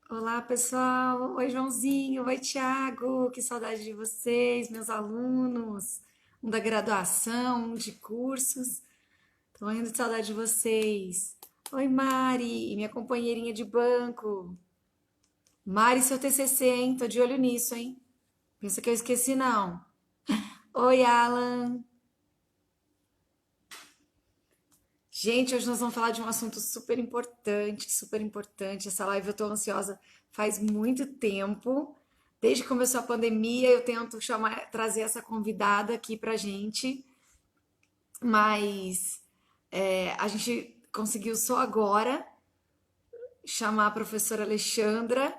Olá, pessoal. Oi, Joãozinho. Oi, Thiago. Que saudade de vocês, meus alunos. Um da graduação, um de cursos. Tô morrendo de saudade de vocês. Oi, Mari, minha companheirinha de banco. Mari, seu TCC, hein? Tô de olho nisso, hein? Pensa que eu esqueci, não. Oi, Alan. Gente, hoje nós vamos falar de um assunto super importante, super importante. Essa live eu tô ansiosa faz muito tempo. Desde que começou a pandemia, eu tento trazer essa convidada aqui pra gente, mas a gente conseguiu só agora chamar a professora Alexandra.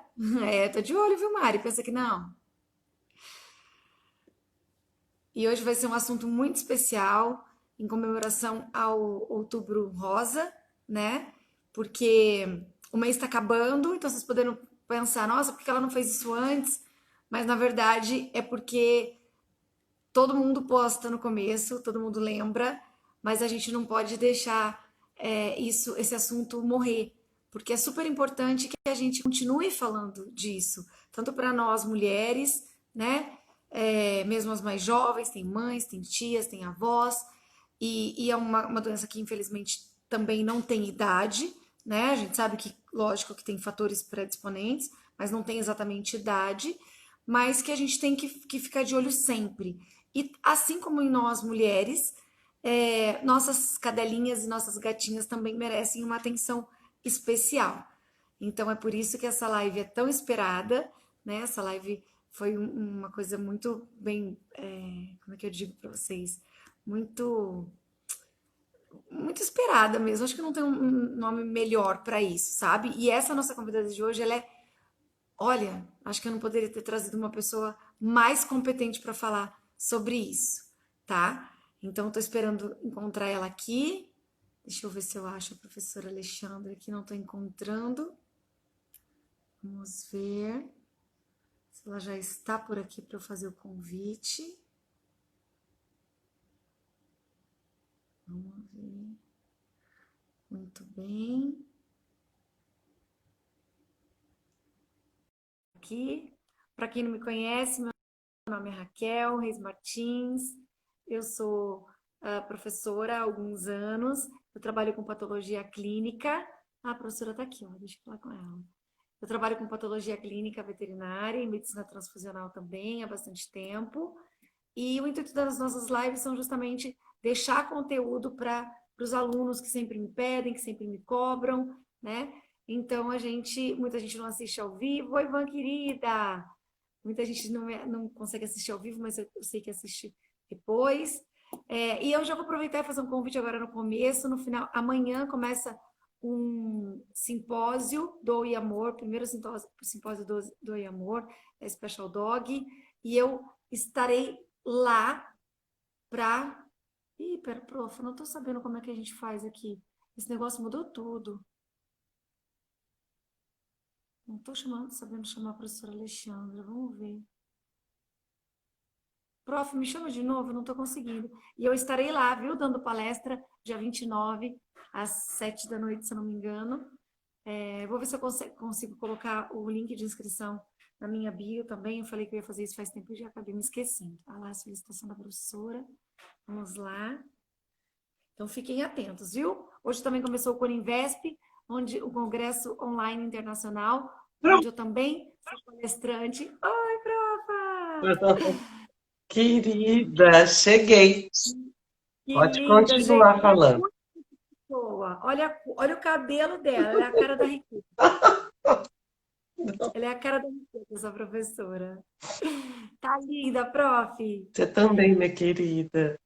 É, tô de olho, viu, Mari? Pensa que não. E hoje vai ser um assunto muito especial, em comemoração ao Outubro Rosa, né? Porque o mês está acabando, então vocês poderam pensar, nossa, por que ela não fez isso antes? Mas na verdade é porque todo mundo posta no começo, todo mundo lembra, mas a gente não pode deixar esse assunto morrer, porque é super importante que a gente continue falando disso, tanto para nós mulheres, né? Mesmo as mais jovens, tem mães, tem tias, tem avós, e é uma doença que infelizmente também não tem idade, né? A gente sabe que, lógico, que tem fatores predisponentes, mas não tem exatamente idade, mas que a gente tem que ficar de olho sempre. E assim como em nós mulheres, nossas cadelinhas e nossas gatinhas também merecem uma atenção especial. Então é por isso que essa live é tão esperada, né? Essa live foi uma coisa muito bem, como é que eu digo para vocês? Muito, muito esperada mesmo. Acho que não tem um nome melhor para isso, sabe? E essa nossa convidada de hoje, ela é, olha, acho que eu não poderia ter trazido uma pessoa mais competente para falar sobre isso, tá? Então, estou esperando encontrar ela aqui. Deixa eu ver se eu acho a professora Alexandra aqui, não estou encontrando. Vamos ver se ela já está por aqui para eu fazer o convite. Vamos ver. Muito bem. Aqui. Para quem não me conhece, meu nome é Raquel Reis Martins. Eu sou professora há alguns anos. Eu trabalho com patologia clínica. Ah, a professora está aqui, ó, deixa eu falar com ela. Eu trabalho com patologia clínica veterinária e medicina transfusional também há bastante tempo. E o intuito das nossas lives são justamente deixar conteúdo para os alunos que sempre me pedem, que sempre me cobram, né? Então muita gente não assiste ao vivo. Oi, Ivan, querida! Muita gente não consegue assistir ao vivo, mas eu sei que assiste depois. E eu já vou aproveitar e fazer um convite agora no começo, no final. Amanhã começa um simpósio do Oi Amor, primeiro simpósio do Oi Amor, Special Dog, e eu estarei lá para. Ih, pera, prof, eu não tô sabendo como é que a gente faz aqui. Esse negócio mudou tudo. Não tô sabendo chamar a professora Alexandra. Vamos ver. Prof, me chama de novo, eu não tô conseguindo. E eu estarei lá, viu, dando palestra dia 29 às 7 da noite, se eu não me engano. Vou ver se eu consigo colocar o link de inscrição na minha bio também. Eu falei que eu ia fazer isso faz tempo e já acabei me esquecendo. Ah lá, a solicitação da professora. Vamos lá. Então fiquem atentos, viu? Hoje também começou o Coninvesp, onde o Congresso Online Internacional, onde Pronto. eu também sou palestrante. Oi, profa! Querida, cheguei. Que Pode linda, gente. continuar Ela é falando. muito boa. Olha o cabelo dela, ela é a cara da riqueza. Ela é a cara da riqueza, essa professora. Tá linda, prof. Você também, minha querida.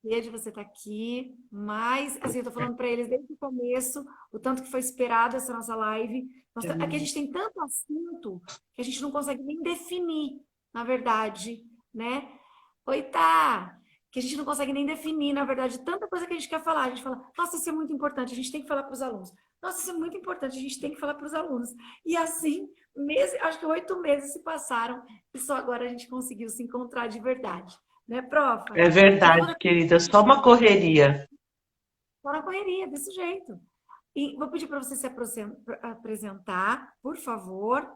De você estar aqui, mas assim, eu tô falando para eles desde o começo, o tanto que foi esperado essa nossa live. Aqui a gente tem tanto assunto que a gente não consegue nem definir, na verdade, né? Oi, tá! Que a gente não consegue nem definir, na verdade, tanta coisa que a gente quer falar. A gente fala, nossa, isso é muito importante, a gente tem que falar para os alunos. Nossa, isso é muito importante, a gente tem que falar para os alunos. E assim, acho que 8 meses se passaram e só agora a gente conseguiu se encontrar de verdade. Né, profa? É Então, eu vou verdade, dar querida. Só uma correria. só na correria, desse jeito. E vou pedir para você se apresentar, por favor.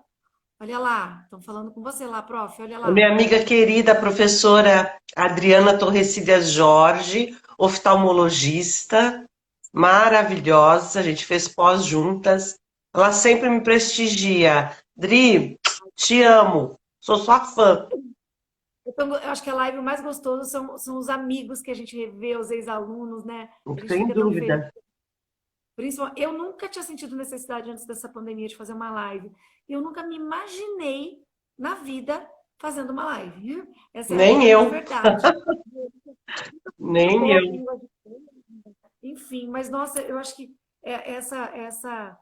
Olha lá, estão falando com você lá, prof. Olha A minha lá. amiga querida, a professora Adriana Torrecilhas Jorge, oftalmologista, maravilhosa, a gente fez pós juntas. Ela sempre me prestigia. Dri, te amo, sou sua fã. Eu acho que a live mais gostosa são os amigos que a gente revê, os ex-alunos, né? A gente Sem fica tão feliz. dúvida. Principalmente, eu nunca tinha sentido necessidade antes dessa pandemia de fazer uma live. Eu nunca me imaginei na vida fazendo uma live. Essa é a Nem grande eu, verdade. nem Falou eu. língua de... Enfim, mas nossa, eu acho que essa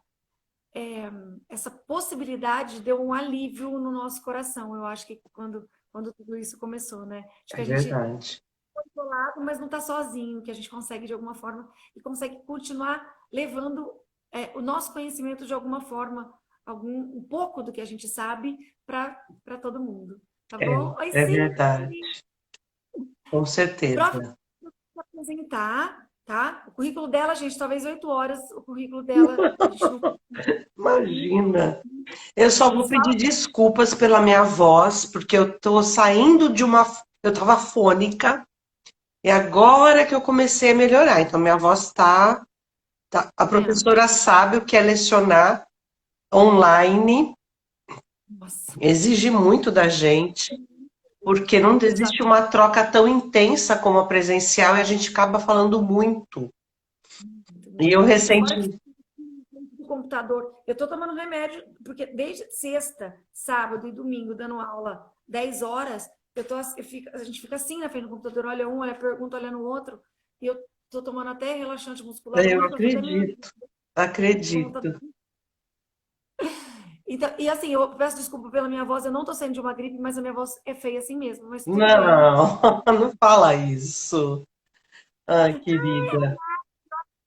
possibilidade deu um alívio no nosso coração. Eu acho que quando tudo isso começou, né? Acho que É a gente verdade. está isolado, mas não está sozinho, que a gente consegue de alguma forma e consegue continuar levando o nosso conhecimento de alguma forma, um pouco do que a gente sabe para todo mundo. Tá É, bom? Oi, é Cíntia, verdade, com prof, certeza. vou apresentar, tá? O currículo dela, gente, talvez 8 horas, o currículo dela, a gente não Imagina. Eu só vou mas pedir fala. desculpas pela minha voz, porque eu tô saindo de uma. Eu tava fônica, e agora que eu comecei a melhorar. Então, minha voz tá. A Tá vendo? professora sabe o que é lecionar online, Nossa, exige muito da gente, porque não existe exatamente. uma troca tão intensa como a presencial e a gente acaba falando muito. E eu E fora que recentemente. o computador, eu estou tomando remédio, porque desde sexta, sábado e domingo, dando aula 10 horas, a gente fica assim na frente do computador, olha um, olha pergunta, olha no outro, e eu estou tomando até relaxante muscular, Eu alguma coisa, tô até meio acredito, como tá- acredito. Então, e assim, eu peço desculpa pela minha voz, eu não estou saindo de uma gripe, mas a minha voz é feia assim mesmo, mas tudo bem. Não, não fala isso. Ai, querida.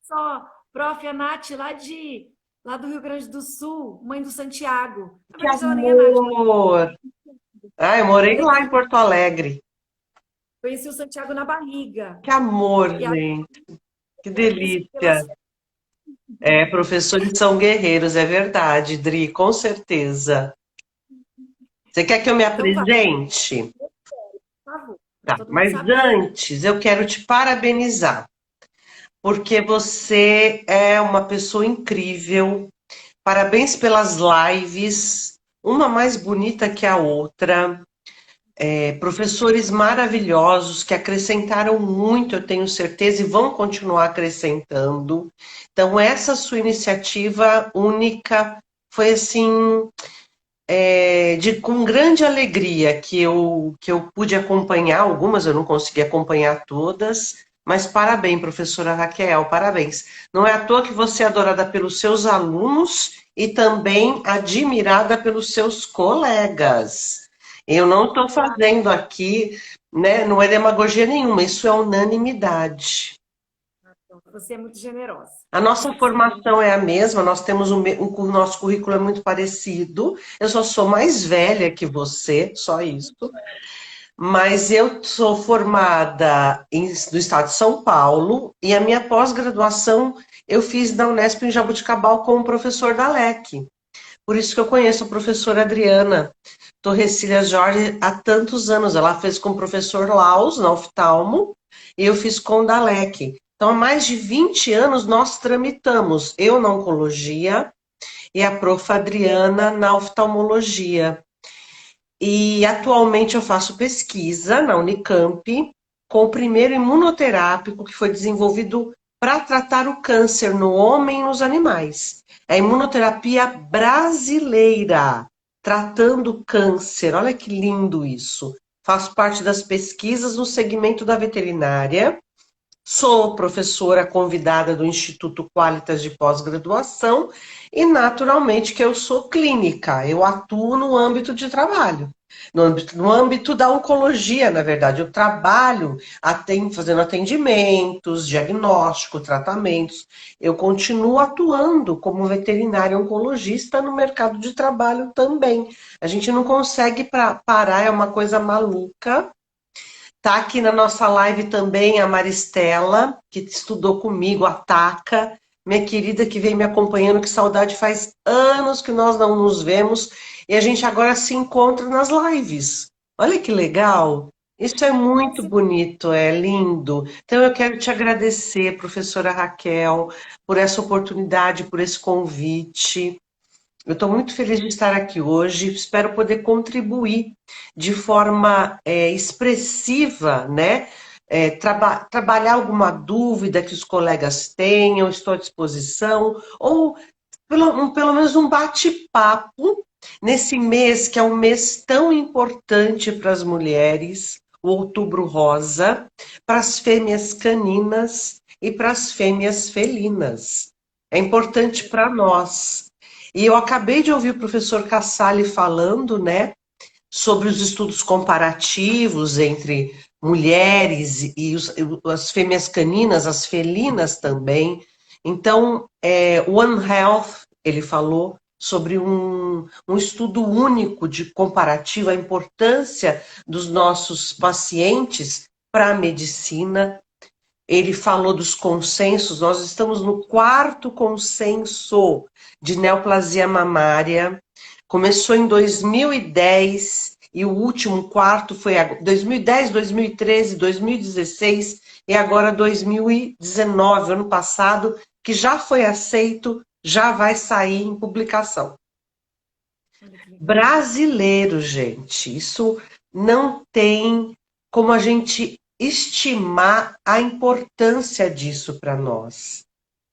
Só, prof, a Nath, lá do Rio Grande do Sul, mãe do Santiago. Na Que verdade, ela nem é Nath, amor! Ah, eu morei ela lá em tem, Porto Alegre. conheci o Santiago na barriga. Que amor, E a gente. Que pelas delícia. É, professores são guerreiros, é verdade, Dri, com certeza. Você quer que eu me Então vai, apresente? por favor, para Tá, todo mundo mas saber. antes eu quero te parabenizar, porque você é uma pessoa incrível. Parabéns pelas lives, uma mais bonita que a outra. Professores maravilhosos que acrescentaram muito, eu tenho certeza, e vão continuar acrescentando. Então, essa sua iniciativa única foi assim, com grande alegria que eu pude acompanhar, algumas eu não consegui acompanhar todas, mas parabéns, professora Raquel, parabéns. Não é à toa que você é adorada pelos seus alunos e também admirada pelos seus colegas. Eu não estou fazendo aqui, né, não é demagogia nenhuma, isso é unanimidade. Você é muito generosa. A Eu nossa sei que você é muito. formação é a mesma, nós temos o nosso currículo é muito parecido. Eu só sou mais velha que você, só isso. Mas eu sou formada no estado de São Paulo e a minha pós-graduação eu fiz na Unesp em Jaboticabal com o professor da LEC. Por isso que eu conheço a professora Adriana Torrecilhas Jorge há tantos anos. Ela fez com o professor Laus, na oftalmo, e eu fiz com o Dalek. Então, há mais de 20 anos nós tramitamos, eu na oncologia e a prof. Adriana na oftalmologia. E atualmente eu faço pesquisa na Unicamp com o primeiro imunoterápico que foi desenvolvido para tratar o câncer no homem e nos animais. É a imunoterapia brasileira, tratando câncer. Olha que lindo isso. Faço parte das pesquisas no segmento da veterinária. Sou professora convidada do Instituto Qualitas de pós-graduação e, naturalmente, que eu sou clínica. Eu atuo no âmbito de trabalho, no âmbito da oncologia, na verdade. Eu trabalho fazendo atendimentos, diagnóstico, tratamentos. Eu continuo atuando como veterinária oncologista no mercado de trabalho também. A gente não consegue parar, é uma coisa maluca. Tá aqui na nossa live também a Maristela, que estudou comigo, a Taca. minha querida que vem me acompanhando, que saudade, faz anos que nós não nos vemos e a gente agora se encontra nas lives. Olha que legal! Isso é muito Esse bonito, é lindo. Então eu quero te agradecer, professora Raquel, por essa oportunidade, por esse convite. Eu estou muito feliz de estar aqui hoje, espero poder contribuir de forma expressiva, né? Trabalhar alguma dúvida que os colegas tenham, estou à disposição, ou pelo menos um bate-papo nesse mês, que é um mês tão importante para as mulheres, o Outubro Rosa, para as fêmeas caninas e para as fêmeas felinas. É importante para nós. E eu acabei de ouvir o professor Casale falando, né, sobre os estudos comparativos entre mulheres e as fêmeas caninas, as felinas também. Então, One Health, ele falou sobre um estudo único de comparativo, a importância dos nossos pacientes para a medicina. Ele falou dos consensos, nós estamos no 4º consenso de neoplasia mamária. Começou em 2010 e o último quarto foi 2010, 2013, 2016 e agora 2019, ano passado, que já foi aceito, já vai sair em publicação. Olha que legal. Brasileiro, gente, isso não tem como a gente estimar a importância disso para nós.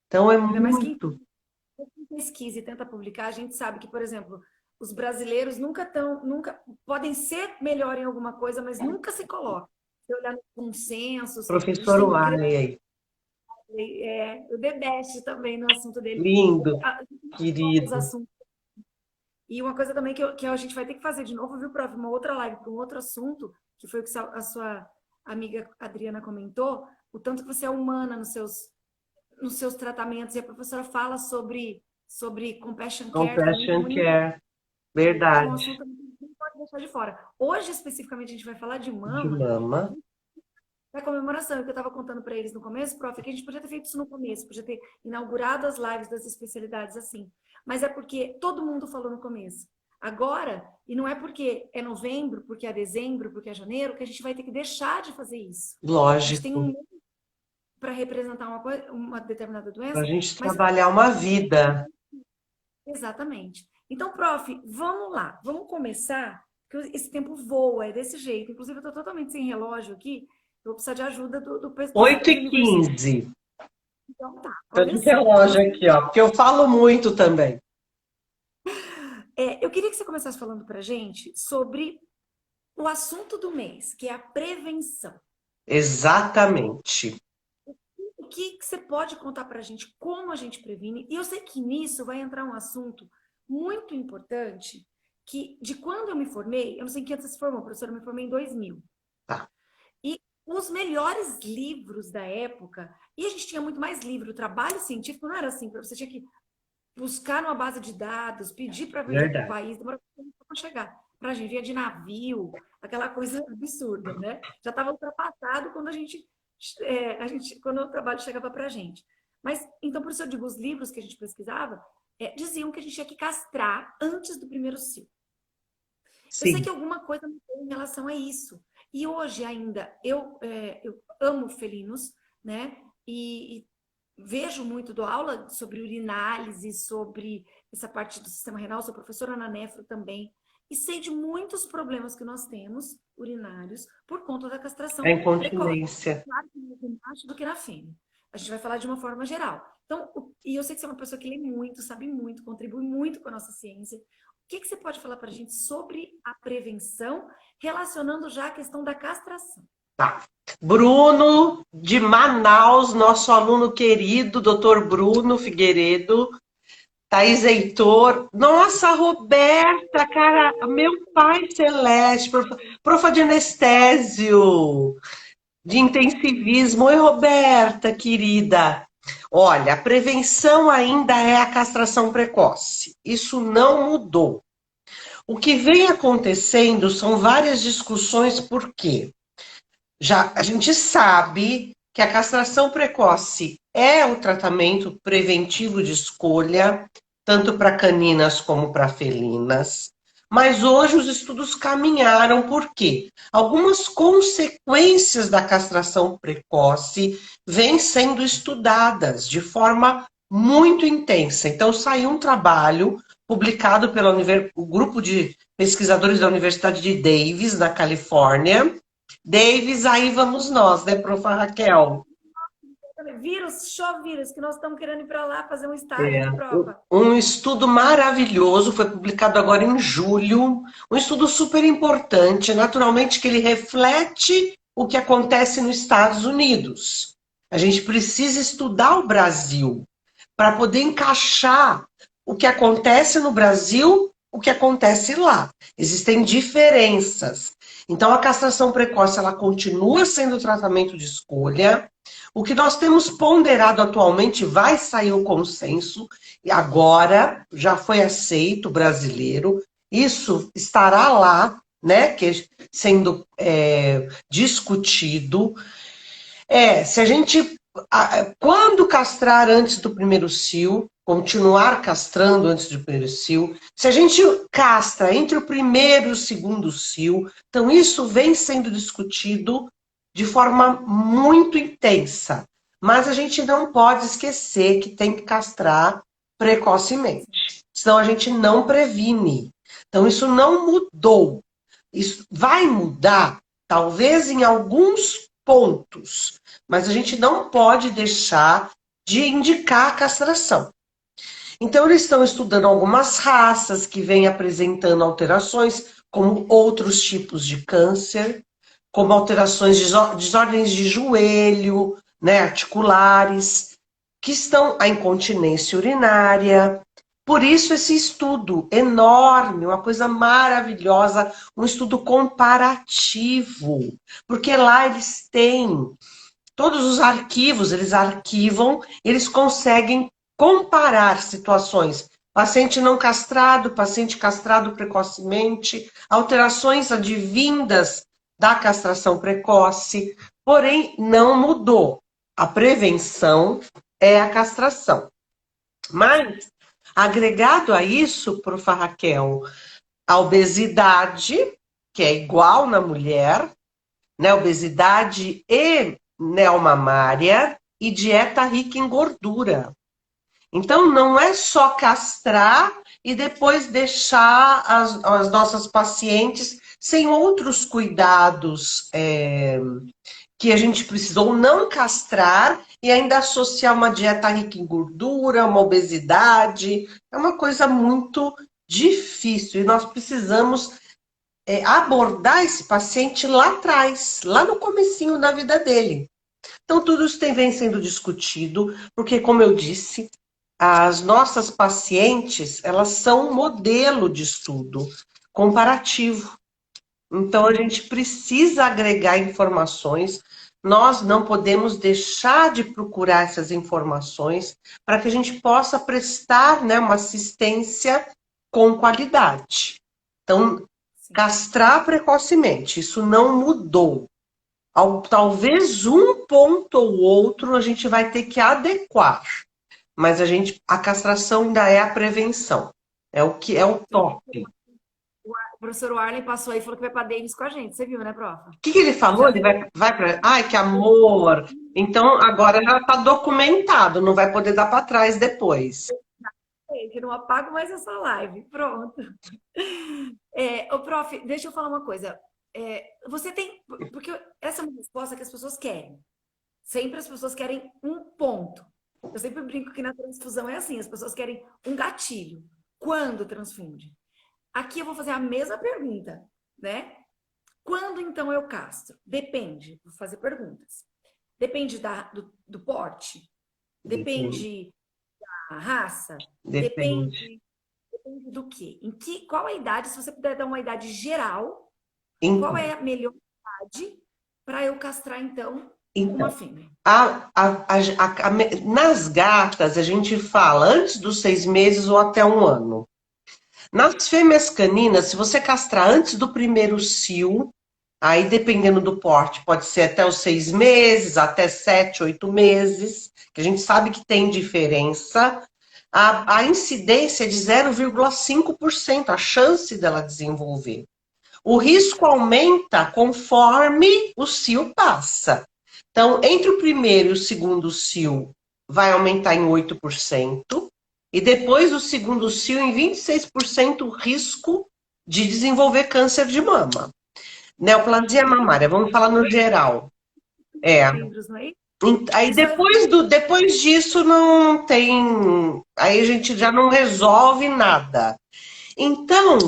Então é Ainda mais quem muito. pesquisa e tenta publicar, a gente sabe que, por exemplo, os brasileiros nunca podem ser melhor em alguma coisa, mas nunca se colocam. Se olhar nos consensos, a gente Professor tem Wiley aí, o The Best também no assunto dele. lindo, A- Os querido. assuntos. E uma coisa também que a gente vai ter que fazer de novo, viu, prof? Uma outra live para um outro assunto, que foi o que a sua amiga Adriana comentou, o tanto que você é humana nos seus tratamentos. E a professora fala sobre compassion care também, Compassion como Care, é um verdade. assunto que não pode deixar de fora. Hoje, especificamente, a gente vai falar de De mama, mama. da comemoração. E o que eu estava contando para eles no começo, prof, é que a gente podia ter feito isso no começo, podia ter inaugurado as lives das especialidades assim. Mas é porque todo mundo falou no começo. Agora, e não é porque é novembro, porque é dezembro, porque é janeiro, que a gente vai ter que deixar de fazer isso. A gente tem um Lógico, mês para representar uma determinada para a doença, gente mas trabalhar uma vida. exatamente. Então, prof, vamos lá, vamos começar, porque esse tempo voa, é desse jeito. Inclusive, eu estou totalmente sem relógio aqui, eu vou precisar de ajuda dos 8h15. universitários. Então, tá, Estou olha de só. Então, relógio aqui, ó, porque eu falo muito também. eu queria que você começasse falando para gente sobre o assunto do mês, que é a prevenção. Exatamente. O que você pode contar para a gente, como a gente previne? E eu sei que nisso vai entrar um assunto muito importante, que de quando eu me formei, eu não sei em que ano você se formou, professora, eu me formei em 2000. Tá. E os melhores livros da época, e a gente tinha muito mais livro, o trabalho científico não era assim, você tinha que buscar numa base de dados, pedir para vir de outro Verdade. país, demorava para chegar. Para a gente vinha de navio, aquela coisa absurda, né? Já estava ultrapassado quando quando o trabalho chegava para a gente. Mas, então, por isso eu digo, os livros que a gente pesquisava diziam que a gente tinha que castrar antes do primeiro cio. Eu sei Sim. que alguma coisa mudou em relação a isso. E hoje ainda, eu amo felinos, né? E vejo muito, dou aula sobre urinálise, sobre essa parte do sistema renal, sou professora na nefro também, e sei de muitos problemas que nós temos urinários por conta da A castração precoce. incontinência. Claro que mais no macho do que na fêmea. A gente vai falar de uma forma geral. Então, e eu sei que você é uma pessoa que lê muito, sabe muito, contribui muito com a nossa ciência. O que você pode falar para a gente sobre a prevenção, relacionando já a questão da castração? Tá. Bruno, de Manaus, nosso aluno querido, doutor Bruno Figueiredo, Thaís Heitor, nossa, Roberta, cara, meu pai celeste, profa de anestésio, de intensivismo. Oi, Roberta, querida. Olha, a prevenção ainda é a castração precoce. Isso não mudou. O que vem acontecendo são várias discussões, por quê? Já a gente sabe que a castração precoce é o tratamento preventivo de escolha, tanto para caninas como para felinas. Mas hoje os estudos caminharam, por quê? Algumas consequências da castração precoce vêm sendo estudadas de forma muito intensa. Então, saiu um trabalho publicado pelo grupo de pesquisadores da Universidade de Davis, na Califórnia. Davis, aí vamos nós, né, prof. Raquel? Vírus, show vírus, que nós estamos querendo ir para lá fazer um estágio aqui, profa. Um estudo maravilhoso, foi publicado agora em julho, um estudo super importante, naturalmente que ele reflete o que acontece nos Estados Unidos. A gente precisa estudar o Brasil para poder encaixar o que acontece no Brasil, o que acontece lá. Existem diferenças. Então, a castração precoce, ela continua sendo tratamento de escolha. O que nós temos ponderado atualmente, vai sair o consenso, e agora já foi aceito brasileiro, isso estará lá, né, sendo discutido. Se a gente, quando castrar antes do primeiro cio, continuar castrando antes do primeiro cio, se a gente castra entre o primeiro e o segundo cio, então isso vem sendo discutido de forma muito intensa. Mas a gente não pode esquecer que tem que castrar precocemente, senão a gente não previne. Então isso não mudou. Isso vai mudar, talvez em alguns pontos, mas a gente não pode deixar de indicar a castração. Então, eles estão estudando algumas raças que vêm apresentando alterações, como outros tipos de câncer, como alterações de desordens de joelho, né, articulares, que estão a incontinência urinária. Por isso, esse estudo enorme, uma coisa maravilhosa, um estudo comparativo, porque lá eles têm todos os arquivos, eles arquivam, eles conseguem comparar situações. Paciente não castrado, paciente castrado precocemente, alterações advindas da castração precoce, porém não mudou. A prevenção é a castração. Mas, agregado a isso, prof. Raquel, a obesidade, que é igual na mulher, né, obesidade e neomamária, e dieta rica em gordura. Então, não é só castrar e depois deixar as nossas pacientes sem outros cuidados que a gente precisa, ou não castrar e ainda associar uma dieta rica em gordura, uma obesidade. É uma coisa muito difícil e nós precisamos abordar esse paciente lá atrás, lá no comecinho da vida dele. Então, tudo isso vem sendo discutido, porque, como eu disse, as nossas pacientes, elas são um modelo de estudo comparativo. Então, a gente precisa agregar informações, nós não podemos deixar de procurar essas informações para que a gente possa prestar, né, uma assistência com qualidade. Então, castrar precocemente, isso não mudou. Talvez um ponto ou outro a gente vai ter que adequar, mas a castração ainda é a prevenção, é o que é o top. O professor Warley passou aí e falou que vai para Davis com a gente. Você viu, né, prof? O que ele falou? Ele vai para... Ai, que amor! Então, agora já está documentado, não vai poder dar para trás depois. Eu não apago mais essa live. Pronto. Ô, prof, deixa eu falar uma coisa. Você tem... Porque essa é uma resposta que as pessoas querem. Sempre as pessoas querem um ponto. Eu sempre brinco que na transfusão é assim, as pessoas querem um gatilho. Quando transfunde? Aqui eu vou fazer a mesma pergunta, né? Quando então eu castro? Depende, vou fazer perguntas. Depende do porte? Depende da raça? Depende do quê? Qual a idade, se você puder dar uma idade geral, qual é a melhor idade para eu castrar, então, uma fêmea? Nas gatas, a gente fala antes dos 6 meses ou até 1 ano. Nas fêmeas caninas, se você castrar antes do primeiro cio, Aí, dependendo do porte, pode ser até os 6 meses, até 7, 8 meses, que a gente sabe que tem diferença. A incidência é de 0,5%, a chance dela desenvolver. O risco aumenta conforme o cio passa. Então, entre o primeiro e o segundo cio, vai aumentar em 8%, e depois do segundo cio, em 26% o risco de desenvolver câncer de mama. Neoplasia mamária, vamos falar no geral. É. Membros, não é? Aí Isso depois disso não tem. Aí a gente já não resolve nada. Então,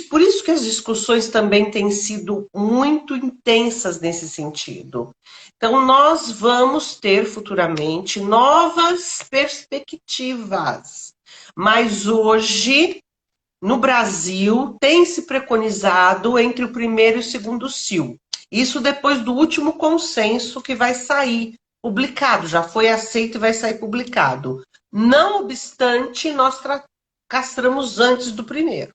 por isso que as discussões também têm sido muito intensas nesse sentido. Então, nós vamos ter futuramente novas perspectivas. Mas hoje, no Brasil, tem se preconizado entre o primeiro e o segundo cio. Isso depois do último consenso que vai sair publicado, já foi aceito e vai sair publicado. Não obstante, nós castramos antes do primeiro.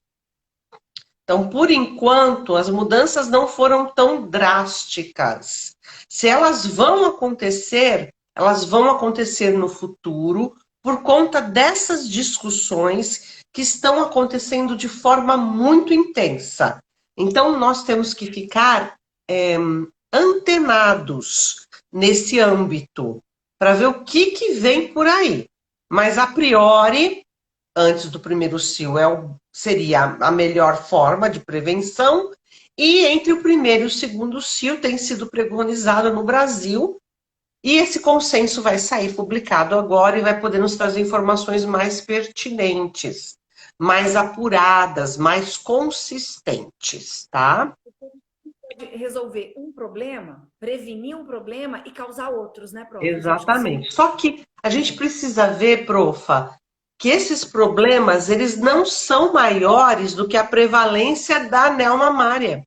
Então, por enquanto, as mudanças não foram tão drásticas. Se elas vão acontecer no futuro por conta dessas discussões que estão acontecendo de forma muito intensa. Então, nós temos que ficar antenados nesse âmbito para ver o que vem por aí. Mas, a priori, antes do primeiro cio seria a melhor forma de prevenção, e entre o primeiro e o segundo cio tem sido preconizado no Brasil, e esse consenso vai sair publicado agora e vai poder nos trazer informações mais pertinentes, mais apuradas, mais consistentes, tá? Pode resolver um problema, prevenir um problema e causar outros, né, prof? Exatamente. Só que a gente precisa ver, profa, que esses problemas, eles não são maiores do que a prevalência da anel mamária,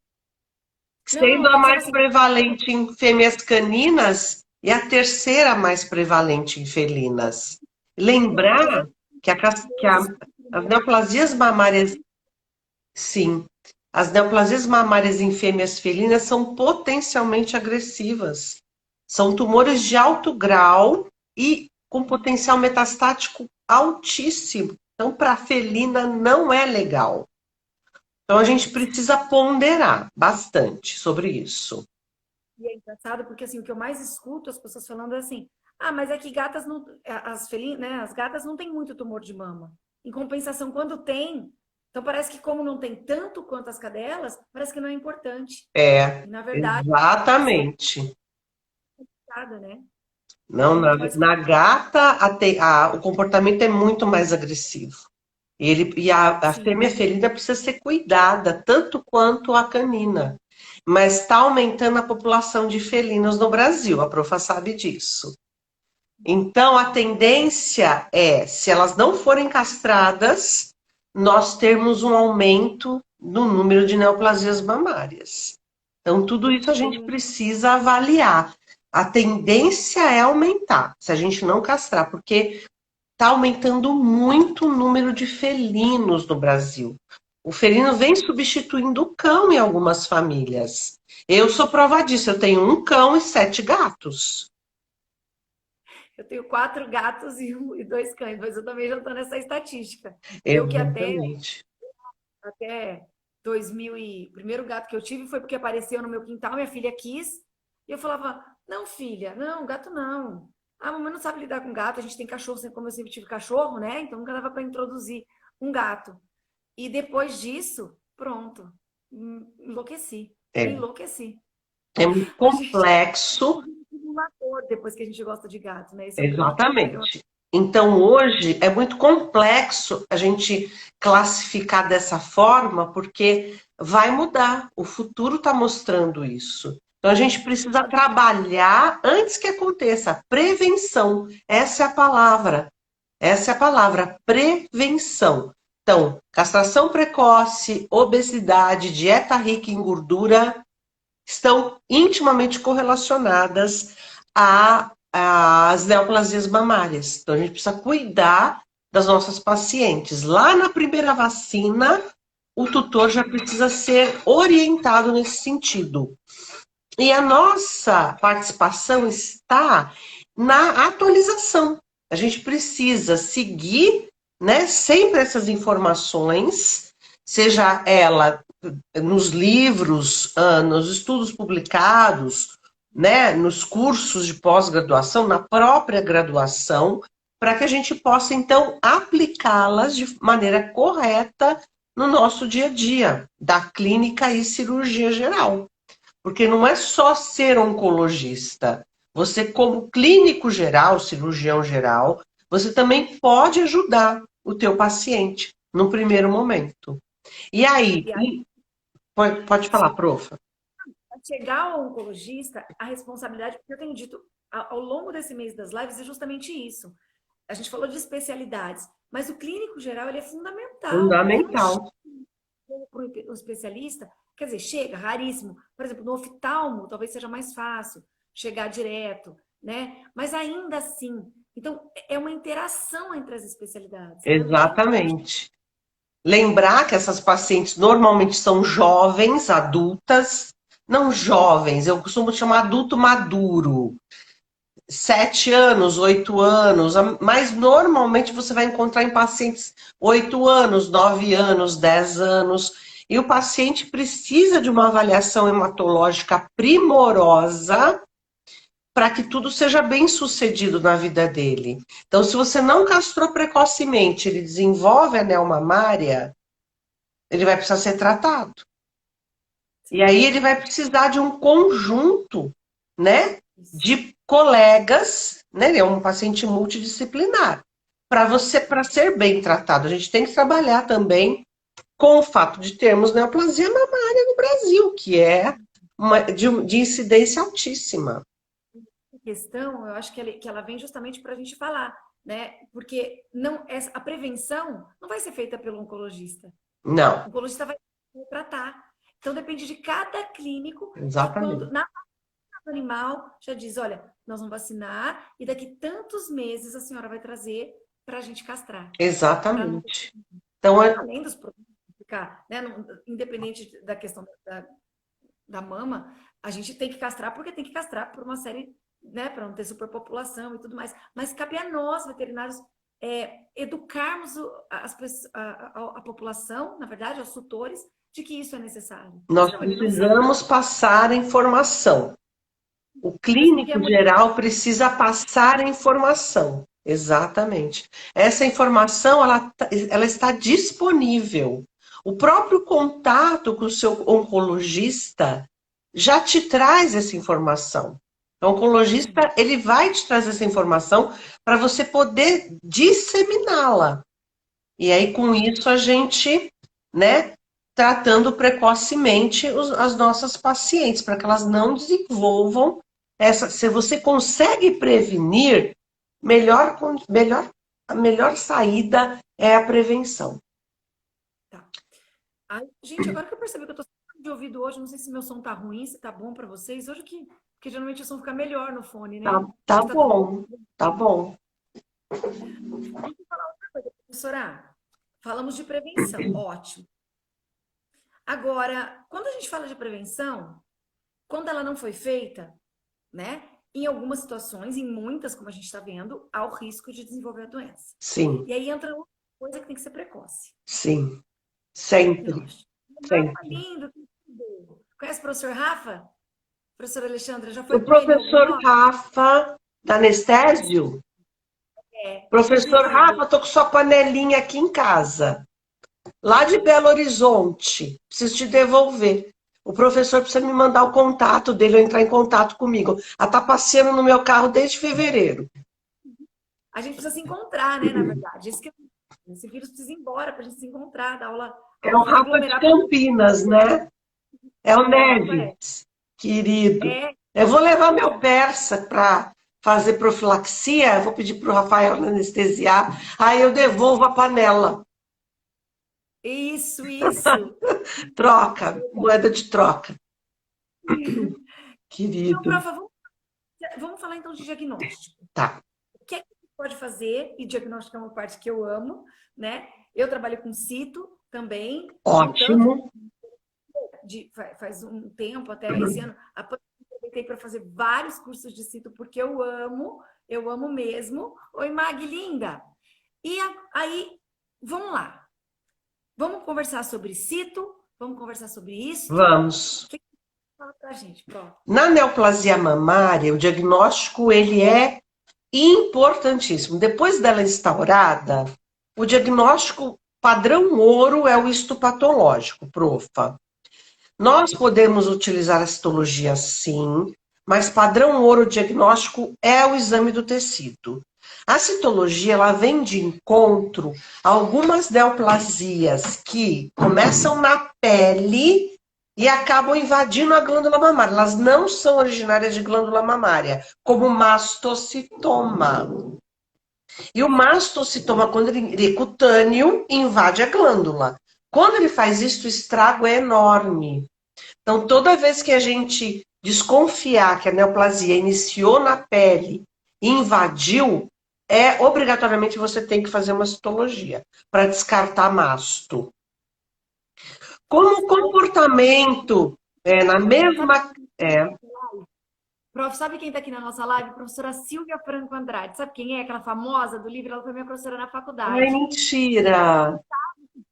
sendo a mais prevalente em fêmeas caninas e a terceira mais prevalente em felinas. Lembrar que as neoplasias mamárias, sim, as neoplasias mamárias em fêmeas felinas são potencialmente agressivas. São tumores de alto grau e com potencial metastático altíssimo. Então, para a felina não é legal. Então, a gente precisa ponderar bastante sobre isso. E é engraçado porque, assim, o que eu mais escuto as pessoas falando é assim, mas é que gatas não, as gatas não têm muito tumor de mama. Em compensação, quando tem, então parece que como não tem tanto quanto as cadelas, parece que não é importante. É, E, na verdade, exatamente. nada, né? Não, na gata, o comportamento é muito mais agressivo. A fêmea felina precisa ser cuidada, tanto quanto a canina. Mas está aumentando a população de felinos no Brasil, a profa sabe disso. Então, a tendência é, se elas não forem castradas, nós termos um aumento no número de neoplasias mamárias. Então, tudo isso a gente precisa avaliar. A tendência é aumentar, se a gente não castrar, porque está aumentando muito o número de felinos no Brasil. O felino vem substituindo o cão em algumas famílias. Eu sou prova disso, eu tenho 1 cão e 7 gatos. Eu tenho 4 gatos e 2 cães, mas eu também já estou nessa estatística. Eu que até 2000 o primeiro gato que eu tive foi porque apareceu no meu quintal, minha filha quis, e eu falava, não filha, não, gato não. A mamãe não sabe lidar com gato, a gente tem cachorro, como eu sempre tive cachorro, né? Então nunca dava para introduzir um gato. E depois disso, pronto, enlouqueci. Enlouqueci. É muito complexo. Depois que a gente gosta de gato, né? Exatamente. Então, hoje é muito complexo a gente classificar dessa forma, porque vai mudar. O futuro está mostrando isso. Então, a gente precisa trabalhar antes que aconteça. Prevenção. Essa é a palavra. Essa é a palavra, prevenção. Então, castração precoce, obesidade, dieta rica em gordura estão intimamente correlacionadas às neoplasias mamárias. Então, a gente precisa cuidar das nossas pacientes. Lá na primeira vacina, o tutor já precisa ser orientado nesse sentido. E a nossa participação está na atualização. A gente precisa seguir, né, sempre essas informações, seja ela nos livros, nos estudos publicados, né, nos cursos de pós-graduação, na própria graduação, para que a gente possa, então, aplicá-las de maneira correta no nosso dia a dia, da clínica e cirurgia geral. Porque não é só ser oncologista. Você, como clínico geral, cirurgião geral, você também pode ajudar o teu paciente no primeiro momento. E aí, E aí, pode falar, profa. chegar ao oncologista, a responsabilidade, porque eu tenho dito ao longo desse mês das lives, é justamente isso. A gente falou de especialidades, mas o clínico geral ele é fundamental. Ele não chega Fundamental. para o especialista, quer dizer, chega, raríssimo. Por exemplo, no oftalmo, talvez seja mais fácil chegar direto, né? Mas ainda assim, então é uma interação entre as especialidades, né? Não tem como a gente... Exatamente. Lembrar que essas pacientes normalmente são jovens, adultas, não jovens, eu costumo chamar adulto maduro. 7 anos, 8 anos, mas normalmente você vai encontrar em pacientes 8 anos, 9 anos, 10 anos. E o paciente precisa de uma avaliação hematológica primorosa para que tudo seja bem sucedido na vida dele. Então, se você não castrou precocemente, ele desenvolve anel mamária, ele vai precisar ser tratado. E aí ele vai precisar de um conjunto, né, de colegas, né, ele é um paciente multidisciplinar, para ser bem tratado. A gente tem que trabalhar também com o fato de termos neoplasia mamária no Brasil, que é de incidência altíssima. questão, eu acho que ela vem justamente para a gente falar, né? Porque não, a prevenção não vai ser feita pelo oncologista. O Não, oncologista vai tratar. Então depende de cada clínico que quando exatamente. na vacina do animal já diz, olha, nós vamos vacinar e daqui tantos meses a senhora vai trazer para a gente castrar. Para não ter, Exatamente. Então, além dos problemas, ficar, né, independente da questão da mama, a gente tem que castrar porque tem que castrar por uma série, né, para não ter superpopulação e tudo mais. Mas cabe a nós, veterinários, educarmos a população, na verdade, aos tutores, de que isso é necessário. Porque nós senão ele não sabe. precisamos passar a informação. O Mesmo porque é clínico muito. geral precisa passar a informação. Exatamente. Essa informação, ela está disponível. O próprio contato com o seu oncologista já te traz essa informação. O oncologista, ele vai te trazer essa informação para você poder disseminá-la. E aí, com isso, a gente, né, tratando precocemente as nossas pacientes, para que elas não desenvolvam essa. Se você consegue prevenir, a melhor saída é a prevenção. Tá. Ai, gente, agora que eu percebi que eu tô sem de ouvido hoje, não sei se meu som tá ruim, se tá bom para vocês. Hoje que. Porque geralmente o som fica melhor no fone, Tá, né? tá Mas tá tudo bom, tá bom. bem, professora. Falamos de prevenção, ótimo. Agora, quando a gente fala de prevenção, quando ela não foi feita, né? Em algumas situações, em muitas, como a gente está vendo, há o risco de desenvolver a doença. Sim, E aí entra uma coisa que tem que ser precoce. sim, sempre, Diagnóstico. Rafa, sempre. lindo. Conhece o professor Rafa? Professora Alexandra, já O foi com ele em algum professor ó? Rafa, da Anestésio, professor Querido. Rafa, tô com sua panelinha aqui em casa. Lá de Belo Horizonte. Preciso te devolver. O professor precisa me mandar o contato dele, ou entrar em contato comigo. Ela está passeando no meu carro desde fevereiro. A gente precisa se encontrar, né, na verdade. Esse vírus precisa ir embora para a gente se encontrar, dar aula É ao o vivo, Rafa de aglomerar. Campinas, né? É o O Rafa Neves, querido. é. Eu vou levar meu persa para fazer profilaxia. Eu vou pedir para o Rafael anestesiar. Aí eu devolvo a panela. Isso. Troca, moeda de troca. Então, Querido. profa, vamos falar então de diagnóstico. Tá. O que é que você pode fazer? E diagnóstico é uma parte que eu amo, né? Eu trabalho com cito, também, no tanto Ótimo. faz um tempo, até esse ano, aproveitei para fazer vários cursos de cito, porque eu amo mesmo. Oi, Mag, linda! E aí, vamos lá. Vamos conversar sobre cito, vamos conversar sobre isto. Vamos. O que fala pra gente? Pronto. Na neoplasia mamária, o diagnóstico ele é importantíssimo. Depois dela instaurada, o diagnóstico padrão ouro é o histopatológico, profa. Nós podemos utilizar a citologia sim, mas padrão ouro diagnóstico é o exame do tecido. A citologia ela vem de encontro a algumas neoplasias que começam na pele e acabam invadindo a glândula mamária. Elas não são originárias de glândula mamária, como mastocitoma. E o mastocitoma, quando ele é cutâneo, invade a glândula. Quando ele faz isso, o estrago é enorme. Então, toda vez que a gente desconfiar que a neoplasia iniciou na pele e invadiu, obrigatoriamente você tem que fazer uma citologia para descartar masto. Como comportamento, na mesma. Prof, sabe quem está aqui na nossa live? Professora Silvia Franco Andrade. Sabe quem é? Aquela famosa do livro? Ela foi minha professora na Ai, faculdade. mentira!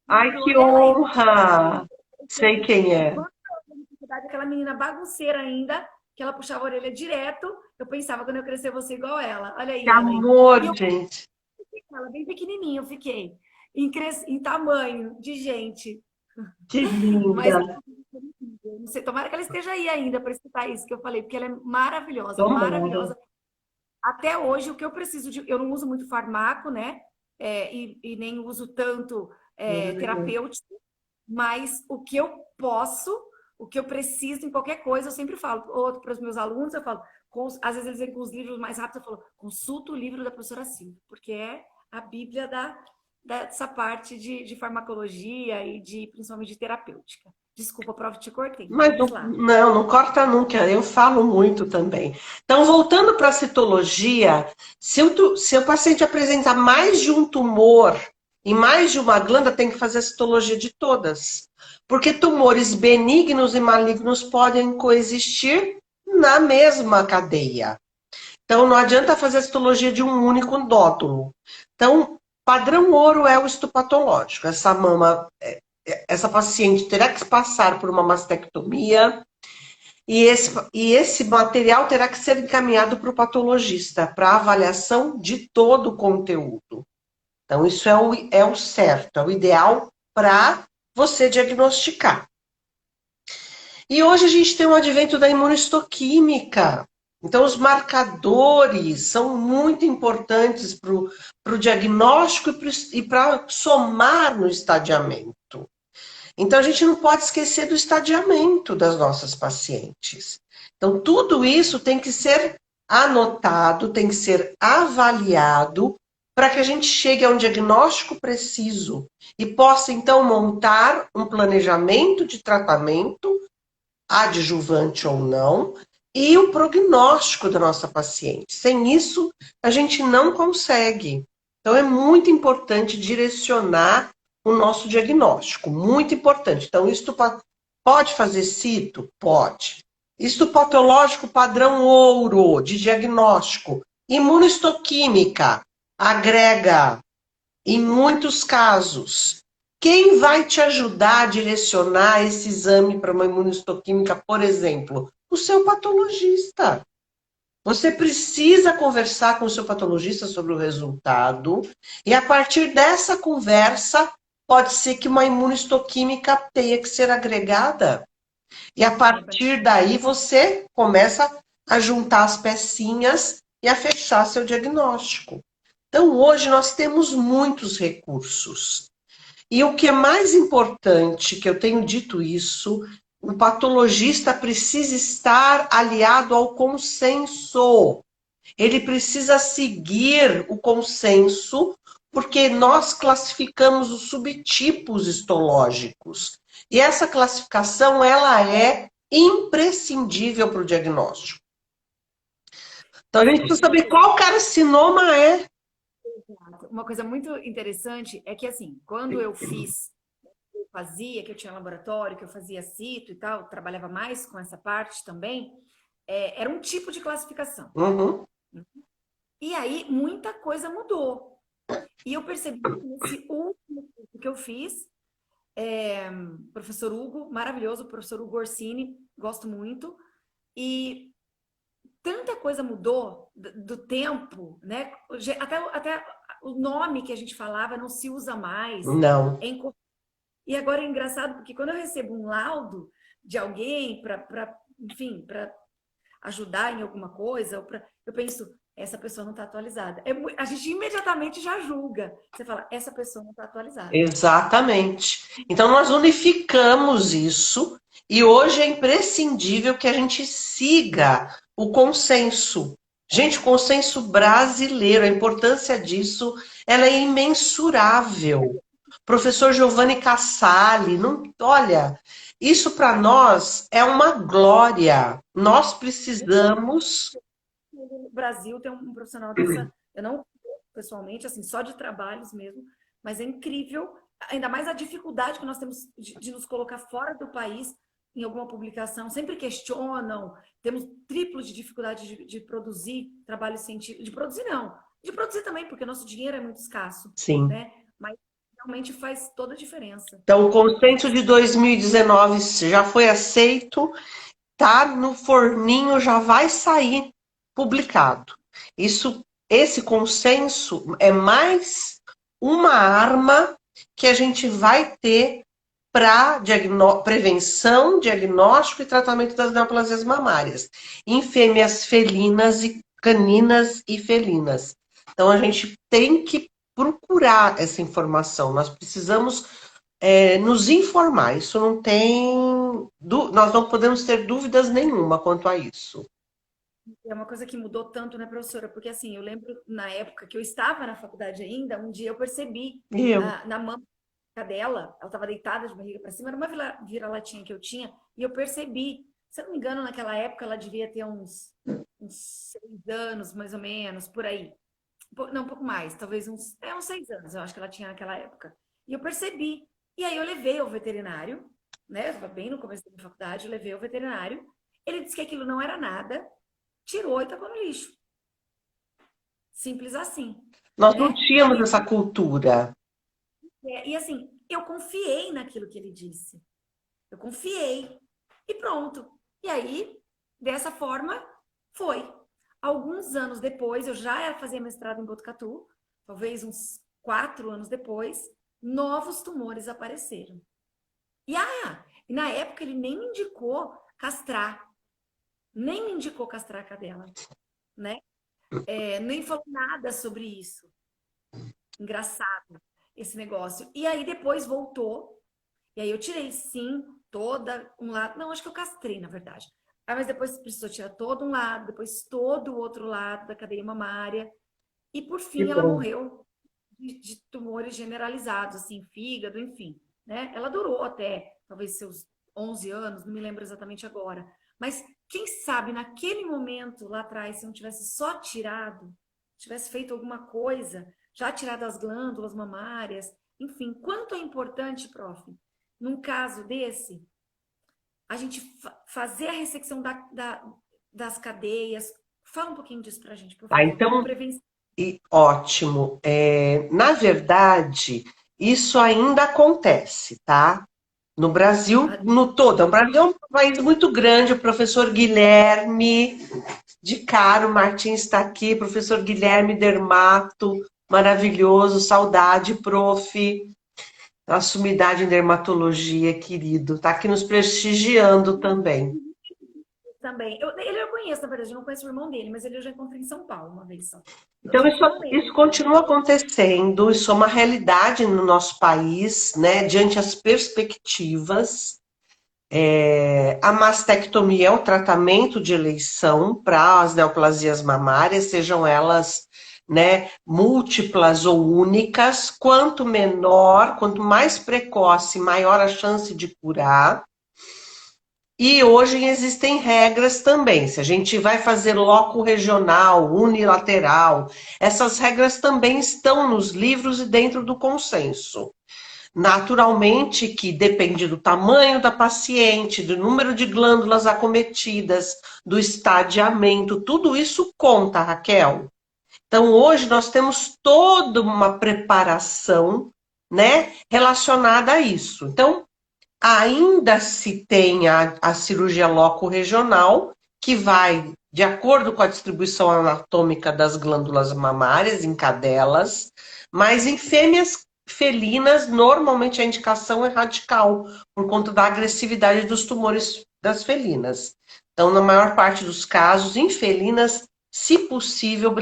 Ai, que Ela aí. honra! Sei quem E é. quando eu estava na faculdade, aquela menina bagunceira ainda, que ela puxava a orelha direto, eu pensava, quando eu crescer, eu vou ser igual ela. Olha aí Que ela aí. amor, E eu gente! fiquei com ela bem pequenininha, eu fiquei. Em tamanho de gente. Que Mas linda! não sei, tomara que ela esteja aí ainda para escutar isso que eu falei, porque ela é maravilhosa, Tomara. maravilhosa. Até hoje, o que eu preciso de. Eu não uso muito farmaco, né? E nem uso tanto terapêutico, mas o que eu posso, o que eu preciso em qualquer coisa, eu sempre falo. Ou para os meus alunos, eu falo. Às vezes eles vêm com os livros mais rápidos, eu falo, consulta o livro da professora Silvia, porque é a bíblia dessa parte de farmacologia e principalmente de terapêutica. Desculpa, prof, te cortei. Mas Vamos lá. não corta nunca, eu falo muito também. Então, voltando para a citologia, se o paciente apresenta mais de um tumor e mais de uma glândula, tem que fazer a citologia de todas. Porque tumores benignos e malignos podem coexistir na mesma cadeia. Então, não adianta fazer a citologia de um único nódulo. Então, padrão ouro é o histopatológico. Essa paciente terá que passar por uma mastectomia e esse material terá que ser encaminhado para o patologista para avaliação de todo o conteúdo. Então, isso é o certo, é o ideal para você diagnosticar. E hoje a gente tem o advento da imunohistoquímica. Então, os marcadores são muito importantes para o diagnóstico e para somar no estadiamento. Então, a gente não pode esquecer do estadiamento das nossas pacientes. Então, tudo isso tem que ser anotado, tem que ser avaliado para que a gente chegue a um diagnóstico preciso e possa, então, montar um planejamento de tratamento, adjuvante ou não, e o prognóstico da nossa paciente. Sem isso, a gente não consegue. Então, é muito importante direcionar o nosso diagnóstico, muito importante. Então, isso pode fazer cito? Pode. Histopatológico padrão ouro de diagnóstico. Imunohistoquímica agrega em muitos casos. Quem vai te ajudar a direcionar esse exame para uma imunohistoquímica, por exemplo? O seu patologista. Você precisa conversar com o seu patologista sobre o resultado e a partir dessa conversa pode ser que uma imunohistoquímica tenha que ser agregada. E a partir daí você começa a juntar as pecinhas e a fechar seu diagnóstico. Então hoje nós temos muitos recursos. E o que é mais importante, que eu tenho dito isso, o patologista precisa estar aliado ao consenso. Ele precisa seguir o consenso, porque nós classificamos os subtipos histológicos. E essa classificação, ela é imprescindível para o diagnóstico. Então, a gente precisa saber qual carcinoma é. Uma coisa muito interessante é que, assim, quando eu fiz fazia, que eu tinha laboratório, que eu fazia cito e tal, trabalhava mais com essa parte também, era um tipo de classificação. Uhum. E aí muita coisa mudou. E eu percebi que nesse último curso que eu fiz, professor Hugo, maravilhoso, professor Hugo Orsini, gosto muito, e tanta coisa mudou do tempo, né? Até o nome que a gente falava não se usa mais. Não. E agora é engraçado, porque quando eu recebo um laudo de alguém enfim, para ajudar em alguma coisa, eu penso, essa pessoa não está atualizada. A gente imediatamente já julga. Você fala, essa pessoa não está atualizada. Exatamente. Então, nós unificamos isso e hoje é imprescindível que a gente siga o consenso. Gente, o consenso brasileiro, a importância disso, ela é imensurável. Professor Giovanni Casale, não, olha, isso para nós é uma glória. Nós precisamos. No Brasil tem um profissional dessa, eu não pessoalmente, assim, só de trabalhos mesmo, mas é incrível, ainda mais a dificuldade que nós temos de nos colocar fora do país em alguma publicação, sempre questionam, temos triplo de dificuldade de produzir trabalho científico, de produzir não, de produzir também, porque nosso dinheiro é muito escasso, Sim. né? Mas realmente faz toda a diferença. Então, o consenso de 2019 já foi aceito, tá no forninho, já vai sair publicado. Esse consenso é mais uma arma que a gente vai ter para prevenção, diagnóstico e tratamento das neoplasias mamárias em fêmeas felinas e caninas e felinas. Então a gente tem que procurar essa informação. Nós precisamos nos informar. Isso não tem, nós não podemos ter dúvidas nenhuma quanto a isso. É uma coisa que mudou tanto, né, professora? Porque assim, eu lembro na época que eu estava na faculdade ainda, um dia eu percebi Eu. na mama dela, ela estava deitada de barriga para cima, era uma vira-latinha que eu tinha, e eu percebi, se eu não me engano, naquela época ela devia ter uns 6 anos, mais ou menos, por aí. Não, um pouco mais, talvez uns 6 anos, eu acho que ela tinha naquela época. E eu percebi. E aí eu levei ao veterinário, né? Eu estava bem no começo da minha faculdade, eu levei ao veterinário. Ele disse que aquilo não era nada, tirou e tacou no lixo. Simples assim. Nós não Né? tínhamos essa cultura. E assim, eu confiei naquilo que ele disse. Eu confiei. E pronto. E aí, dessa forma, foi. Alguns anos depois, eu já fazia mestrado em Botucatu, talvez uns 4 anos depois, novos tumores apareceram. E na época ele nem me indicou castrar. Nem me indicou castrar a cadela. Né? Nem falou nada sobre isso. Engraçado esse negócio. E aí depois voltou. E aí eu tirei, sim, toda um lado. Não, acho que eu castrei, na verdade. Mas depois precisou tirar todo um lado, depois todo o outro lado da cadeia mamária. E por fim ela morreu de tumores generalizados, assim, fígado, enfim. Né? Ela durou até talvez seus 11 anos, não me lembro exatamente agora. Mas quem sabe naquele momento lá atrás, se eu não tivesse só tirado, tivesse feito alguma coisa, já tirado as glândulas mamárias, enfim, quanto é importante, prof, num caso desse, a gente fazer a ressecção das cadeias. Fala um pouquinho disso pra gente, por favor. Então, ótimo. Na verdade, isso ainda acontece, tá? No Brasil, no todo. O Brasil é um país muito grande. O professor Guilherme de Caro Martins está aqui, professor Guilherme Dermato, maravilhoso, saudade, prof. A sumidade em dermatologia, querido. Está aqui nos prestigiando também. Também. Ele eu conheço, na verdade, eu não conheço o irmão dele, mas ele eu já encontrei em São Paulo uma vez só. Então, isso continua acontecendo, isso é uma realidade no nosso país, né? Diante as perspectivas. A mastectomia é o tratamento de eleição para as neoplasias mamárias, sejam elas, né, múltiplas ou únicas. Quanto menor, quanto mais precoce, maior a chance de curar. E hoje existem regras também. Se a gente vai fazer loco regional, unilateral, essas regras também estão nos livros e dentro do consenso. Naturalmente que depende do tamanho da paciente, do número de glândulas acometidas, do estadiamento, tudo isso conta, Raquel. Então, hoje nós temos toda uma preparação, né, relacionada a isso. Então, ainda se tem a cirurgia loco-regional, que vai de acordo com a distribuição anatômica das glândulas mamárias em cadelas, mas em fêmeas felinas, normalmente a indicação é radical, por conta da agressividade dos tumores das felinas. Então, na maior parte dos casos, em felinas, se possível,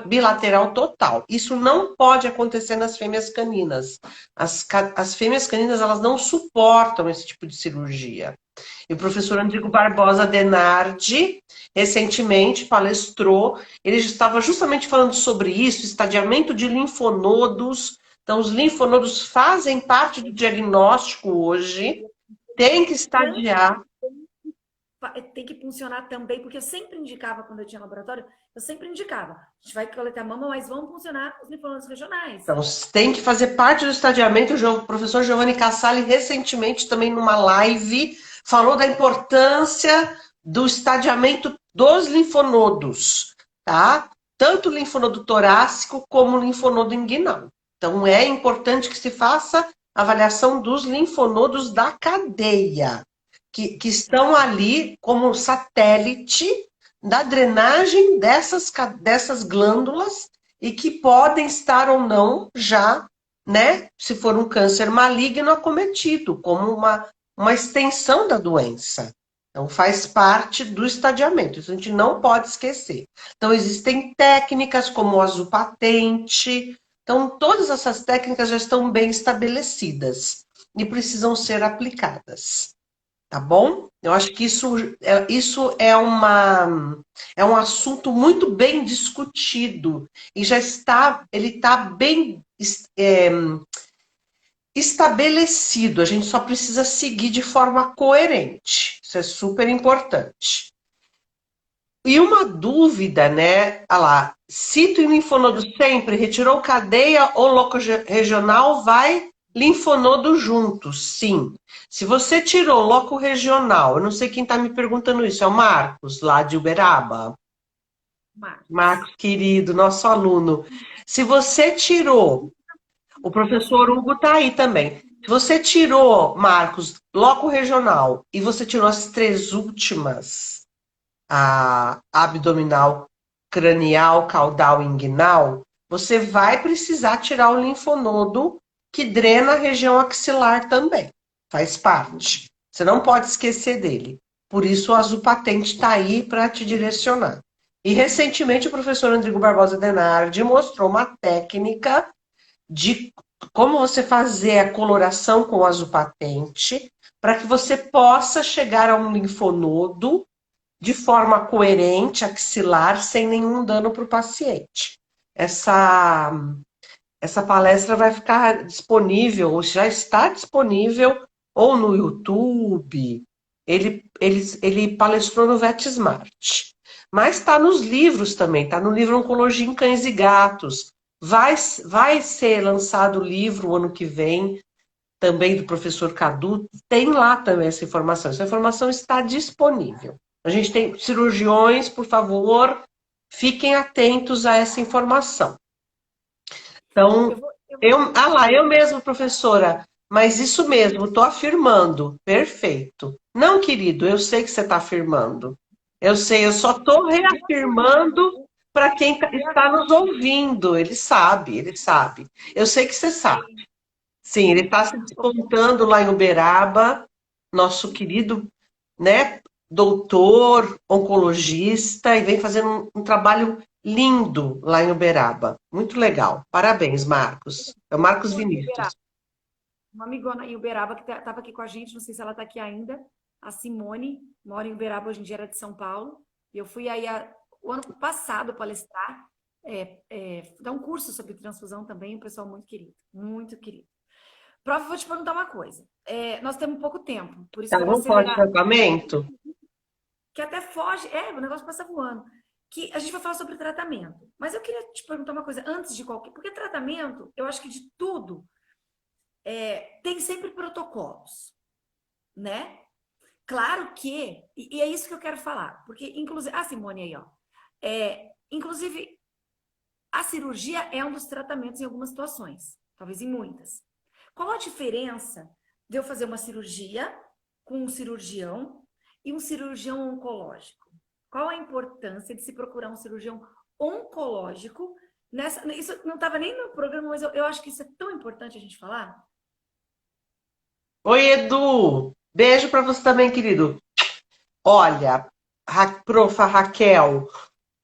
bilateral total. Isso não pode acontecer nas fêmeas caninas. As fêmeas caninas, elas não suportam esse tipo de cirurgia. E o professor Andrigo Barbosa Denardi, recentemente, palestrou, ele estava justamente falando sobre isso, estadiamento de linfonodos. Então, os linfonodos fazem parte do diagnóstico hoje, tem que estadiar. Tem que funcionar também, porque eu sempre indicava, quando eu tinha laboratório, eu sempre indicava, a gente vai coletar mama, mas vão funcionar os linfonodos regionais. Então, tem que fazer parte do estadiamento. O professor Giovanni Casale, recentemente, também numa live, falou da importância do estadiamento dos linfonodos, tá? Tanto o linfonodo torácico como o linfonodo inguinal. Então, é importante que se faça avaliação dos linfonodos da cadeia, que estão ali como satélite da drenagem dessas glândulas e que podem estar ou não já, né, se for um câncer maligno acometido, como uma extensão da doença. Então, faz parte do estadiamento, isso a gente não pode esquecer. Então, existem técnicas como o azul-patente, então, todas essas técnicas já estão bem estabelecidas e precisam ser aplicadas. Tá bom? Eu acho que é um assunto muito bem discutido e ele está bem estabelecido. A gente só precisa seguir de forma coerente. Isso é super importante. E uma dúvida, né? Olha lá, cito e linfonodo sempre, retirou cadeia ou loco-regional, vai linfonodo junto, sim. Se você tirou loco-regional, eu não sei quem está me perguntando isso, é o Marcos, lá de Uberaba. Marcos, querido, nosso aluno. Se você tirou, o professor Hugo está aí também. Se você tirou, Marcos, loco-regional, e você tirou as três últimas, a abdominal, cranial, caudal e inguinal, você vai precisar tirar o linfonodo que drena a região axilar também. Faz parte. Você não pode esquecer dele. Por isso o azul patente está aí para te direcionar. E recentemente o professor Rodrigo Barbosa Denardi mostrou uma técnica de como você fazer a coloração com o azul patente para que você possa chegar a um linfonodo de forma coerente, axilar, sem nenhum dano para o paciente. Essa palestra vai ficar disponível, ou já está disponível, ou no YouTube. Ele palestrou no VetSmart. Mas está nos livros também, está no livro Oncologia em Cães e Gatos. Vai ser lançado o livro o ano que vem, também do professor Cadu. Tem lá também essa informação. Essa informação está disponível. A gente tem cirurgiões, por favor, fiquem atentos a essa informação. Então, eu mesmo, professora, mas isso mesmo, estou afirmando. Perfeito. Não, querido, eu sei que você está afirmando. Eu sei, eu só estou reafirmando para quem está nos ouvindo. Ele sabe, ele sabe. Eu sei que você sabe. Sim, ele está se despontando lá em Uberaba, nosso querido, né, doutor, oncologista, e vem fazendo um trabalho lindo lá em Uberaba. Muito legal. Parabéns, Marcos. É o Marcos Vinícius. Uma amigona em Uberaba que estava aqui com a gente, não sei se ela está aqui ainda, a Simone, mora em Uberaba, hoje em dia era de São Paulo. E eu fui aí o ano passado palestrar, dar um curso sobre transfusão também, um pessoal muito querido, muito querido. Prof, vou te perguntar uma coisa. Nós temos pouco tempo, por isso que eu vou acelerar. Tratamento? Que até foge, o negócio passa voando. Que a gente vai falar sobre tratamento. Mas eu queria te perguntar uma coisa antes de qualquer. Porque tratamento, eu acho que de tudo, tem sempre protocolos, né? Claro que, e é isso que eu quero falar, porque, inclusive, a Simone aí, ó, inclusive, a cirurgia é um dos tratamentos em algumas situações, talvez em muitas. Qual a diferença de eu fazer uma cirurgia com um cirurgião e um cirurgião oncológico? Qual a importância de se procurar um cirurgião oncológico nessa? Isso não estava nem no programa, mas eu acho que isso é tão importante a gente falar. Oi, Edu. Beijo para você também, querido. Olha, profa Raquel,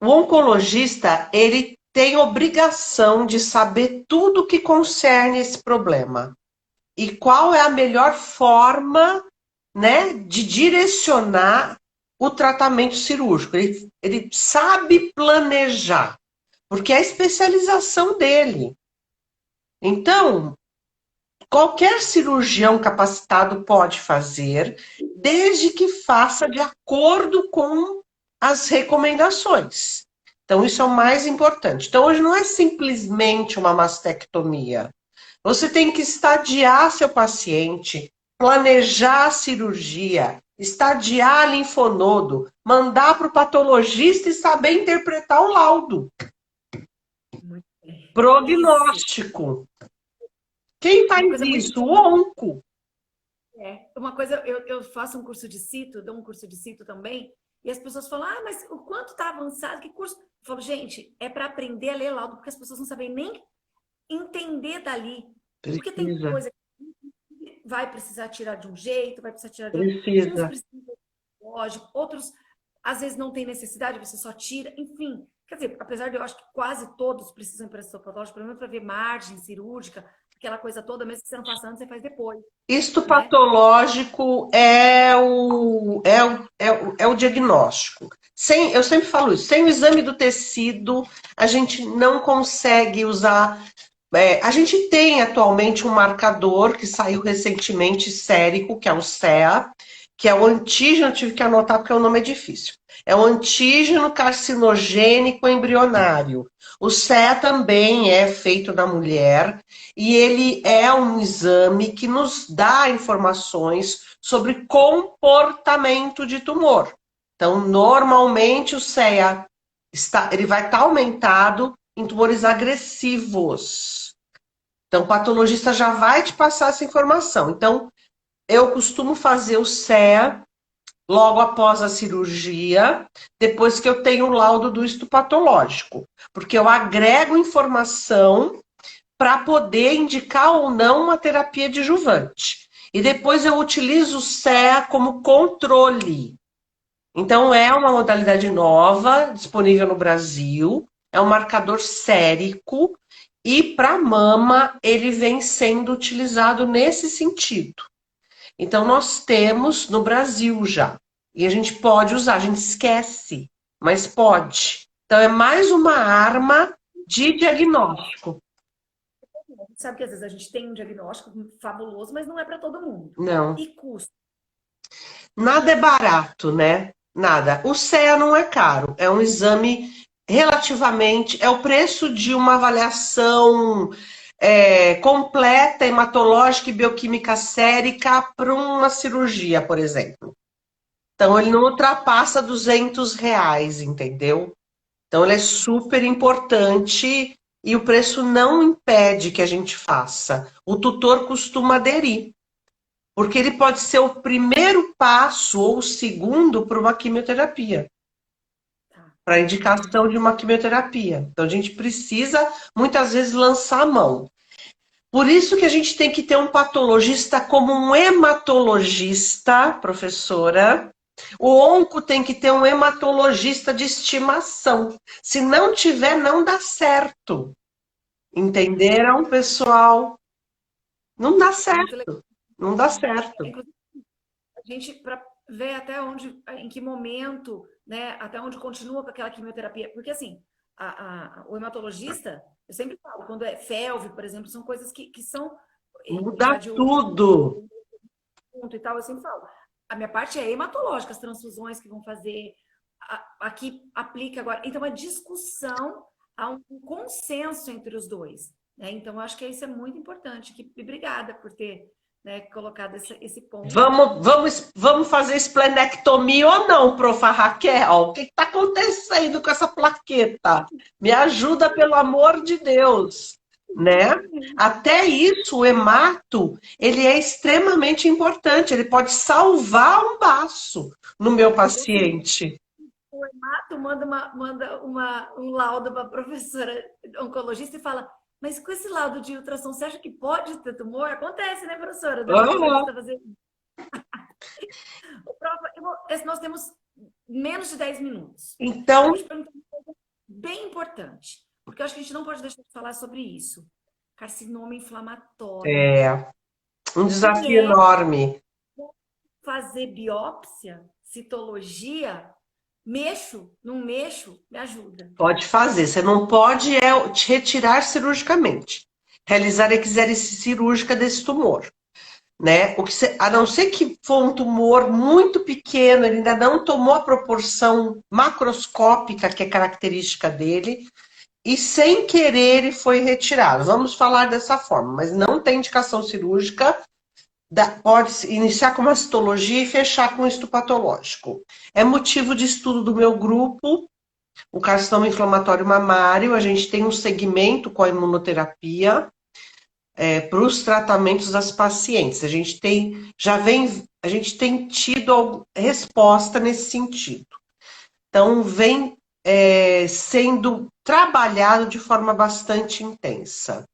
o oncologista, ele tem obrigação de saber tudo que concerne esse problema. E qual é a melhor forma, né, de direcionar o tratamento cirúrgico. Ele sabe planejar, porque é a especialização dele. Então, qualquer cirurgião capacitado pode fazer, desde que faça de acordo com as recomendações. Então, isso é o mais importante. Então, hoje não é simplesmente uma mastectomia. Você tem que estadiar seu paciente, planejar a cirurgia, estadiar linfonodo, mandar para o patologista e saber interpretar o laudo. Muito bem. Isso. Prognóstico. Quem Uma faz coisa muito. isso? O onco. Uma coisa, eu faço um curso de cito, dou um curso de cito também, e as pessoas falam, mas o quanto está avançado, que curso? Eu falo, gente, é para aprender a ler laudo, porque as pessoas não sabem nem entender dali. Porque tem Precisa, coisa que vai precisar tirar de um jeito, vai precisar tirar de outro. Uns precisa. precisam de lógico, outros às vezes não tem necessidade, você só tira, enfim. Quer dizer, apesar de eu acho que quase todos precisam de impressão patológica, pelo menos para ver margem cirúrgica, aquela coisa toda, mesmo que você não faça antes, você faz depois, né? Histopatológico é o diagnóstico. Eu sempre falo isso, sem o exame do tecido, a gente não consegue usar. A gente tem atualmente um marcador que saiu recentemente, sérico, que é o CEA, que é o antígeno, tive que anotar porque o nome é difícil. É o antígeno carcinogênico embrionário. O CEA também é feito na mulher e ele é um exame que nos dá informações sobre comportamento de tumor. Então, normalmente o CEA ele vai estar aumentado em tumores agressivos. Então, o patologista já vai te passar essa informação. Então, eu costumo fazer o CEA logo após a cirurgia, depois que eu tenho o laudo do histopatológico, porque eu agrego informação para poder indicar ou não uma terapia adjuvante. E depois eu utilizo o CEA como controle. Então, é uma modalidade nova, disponível no Brasil, é um marcador sérico, e para mama ele vem sendo utilizado nesse sentido. Então, nós temos no Brasil já. E a gente pode usar, a gente esquece, mas pode. Então, é mais uma arma de diagnóstico. A gente sabe que às vezes a gente tem um diagnóstico fabuloso, mas não é para todo mundo. Não. E custo. Nada é barato, né? Nada. O CEA não é caro, é um exame relativamente. É o preço de uma avaliação completa, hematológica e bioquímica sérica para uma cirurgia, por exemplo. Então, ele não ultrapassa R$ 200, entendeu? Então, ele é super importante e o preço não impede que a gente faça. O tutor costuma aderir, porque ele pode ser o primeiro passo ou o segundo para uma quimioterapia, para a indicação de uma quimioterapia. Então, a gente precisa, muitas vezes, lançar a mão. Por isso que a gente tem que ter um patologista como um hematologista, professora. O onco tem que ter um hematologista de estimação. Se não tiver, não dá certo. Entenderam, pessoal? Não dá Muito legal. certo. Não dá certo. Inclusive, a gente, para ver até onde, em que momento, né, até onde continua com aquela quimioterapia. Porque, assim, o hematologista, eu sempre falo, quando é FeLV, por exemplo, são coisas que são Muda invadir o tudo. ponto e tal, eu sempre falo. A minha parte é hematológica, as transfusões que vão fazer, aqui aplica agora. Então, a discussão, há um consenso entre os dois. né? Então, eu acho que isso é muito importante. E obrigada por ter, né, colocado esse ponto. Vamos fazer esplenectomia ou não, profa Raquel? O que está acontecendo com essa plaqueta? Me ajuda, pelo amor de Deus, né? Até isso, o hemato, ele é extremamente importante. Ele pode salvar um baço no meu paciente. O hemato um laudo para a professora oncologista e fala, mas com esse laudo de ultrassom, você acha que pode ter tumor? Acontece, né, professora? Do Aham. oncologista fazer. Nós temos menos de 10 minutos. Eu Então, quero te perguntar uma coisa bem importante, porque eu acho que a gente não pode deixar de falar sobre isso. Carcinoma inflamatório. é um E desafio enorme. fazer biópsia, citologia, mexo, não mexo, me ajuda. Pode fazer. Você não pode te retirar cirurgicamente. Realizar a exérese cirúrgica desse tumor. Né? A não ser que for um tumor muito pequeno, ele ainda não tomou a proporção macroscópica que é característica dele, e sem querer ele foi retirado. Vamos falar dessa forma, mas não tem indicação cirúrgica, pode iniciar com uma citologia e fechar com histopatológico. É motivo de estudo do meu grupo, o carcinoma inflamatório mamário, a gente tem um segmento com a imunoterapia, para os tratamentos das pacientes. A gente tem tido resposta nesse sentido. Então, vem sendo trabalhado de forma bastante intensa.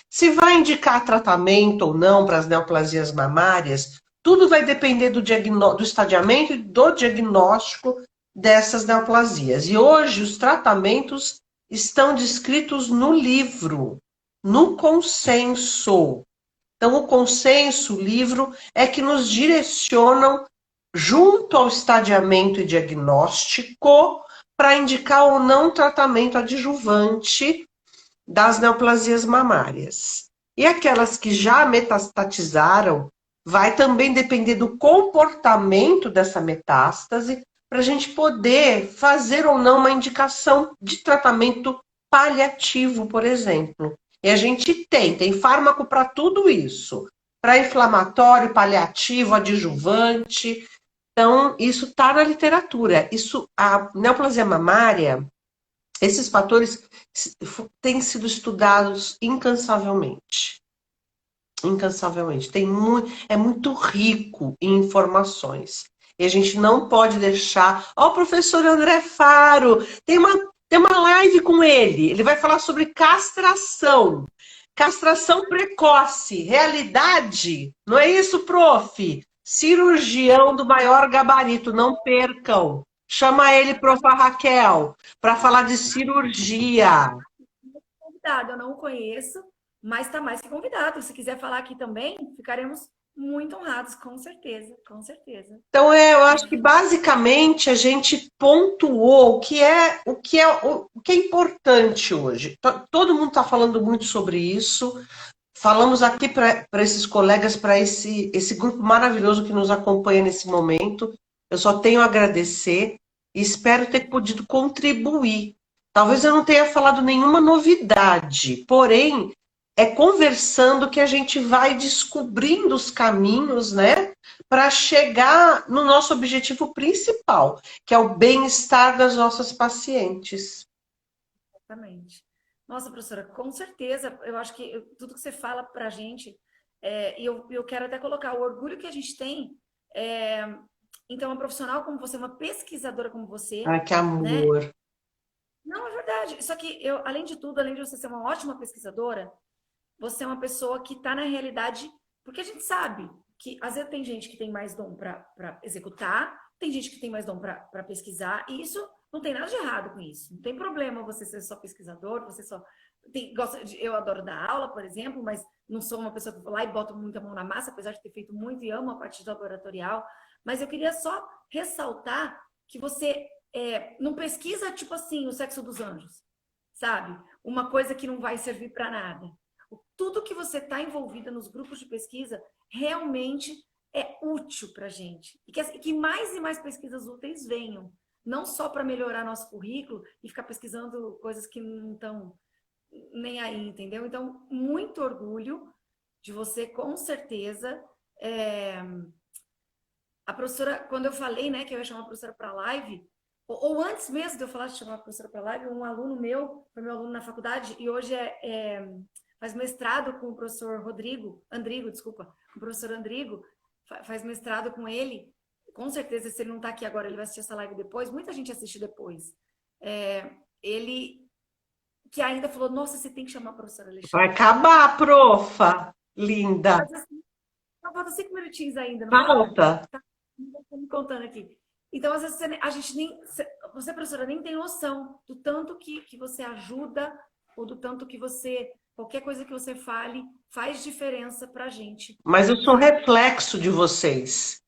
Se vai indicar tratamento ou não para as neoplasias mamárias, tudo vai depender do estadiamento e do diagnóstico dessas neoplasias. E hoje os tratamentos estão descritos no livro, no consenso. Então, o consenso, o livro, é que nos direcionam junto ao estadiamento e diagnóstico para indicar ou não tratamento adjuvante das neoplasias mamárias. E aquelas que já metastatizaram, vai também depender do comportamento dessa metástase para a gente poder fazer ou não uma indicação de tratamento paliativo, por exemplo. E a gente tem fármaco para tudo isso, para inflamatório, paliativo, adjuvante. Então, isso está na literatura. A neoplasia mamária, esses fatores têm sido estudados incansavelmente. Incansavelmente. É muito rico em informações. E a gente não pode deixar. Ó, o professor André Faro, tem uma live com ele. Ele vai falar sobre castração. Castração precoce. Realidade? Não é isso, prof? Cirurgião do maior gabarito. Não percam. Chama ele, prof. Raquel, para falar de cirurgia. Convidado, eu não o conheço, mas está mais que convidado. Se quiser falar aqui também, ficaremos muito honrados, com certeza, com certeza. Então, eu acho que basicamente a gente pontuou o que é importante hoje. Todo mundo está falando muito sobre isso. Falamos aqui para esses colegas, para esse grupo maravilhoso que nos acompanha nesse momento. Eu só tenho a agradecer e espero ter podido contribuir. Talvez eu não tenha falado nenhuma novidade, porém, é conversando que a gente vai descobrindo os caminhos, né, para chegar no nosso objetivo principal, que é o bem-estar das nossas pacientes. Exatamente. Nossa, professora, com certeza, eu acho que tudo que você fala para a gente, e eu quero até colocar o orgulho que a gente tem, então, uma profissional como você, uma pesquisadora como você, Ai, que né? amor. Não, é verdade. Só que além de tudo, além de você ser uma ótima pesquisadora, você é uma pessoa que está na realidade, porque a gente sabe que às vezes tem gente que tem mais dom para executar, tem gente que tem mais dom para pesquisar, e isso não tem nada de errado com isso. Não tem problema você ser só pesquisador, você só. Eu adoro dar aula, por exemplo, mas não sou uma pessoa que vou lá e boto muita mão na massa, apesar de ter feito muito e amo a parte laboratorial. Mas eu queria só ressaltar que você não pesquisa, tipo assim, o sexo dos anjos, sabe? Uma coisa que não vai servir para nada. Tudo que você está envolvida nos grupos de pesquisa realmente é útil para a gente. E que mais e mais pesquisas úteis venham. Não só para melhorar nosso currículo e ficar pesquisando coisas que não estão nem aí, entendeu? Então, muito orgulho de você, com certeza. É, a professora, quando eu falei, né, que eu ia chamar a professora para live, ou antes mesmo de eu falar de chamar a professora para live, um aluno meu, foi meu aluno na faculdade, e hoje faz mestrado com o professor Andrigo, desculpa, com o professor Andrigo, faz mestrado com ele. Com certeza, se ele não está aqui agora, ele vai assistir essa live depois. Muita gente assiste depois. Ele que ainda falou, nossa, você tem que chamar a professora Vai Alexandra. acabar, profa. Linda. Mas assim, só falta 5 minutinhos ainda, não falta? Falta. Tá me contando aqui. Então, às vezes, a gente nem. Você, professora, nem tem noção do tanto que você ajuda, ou do tanto que você. Qualquer coisa que você fale faz diferença pra gente. Mas eu sou reflexo de vocês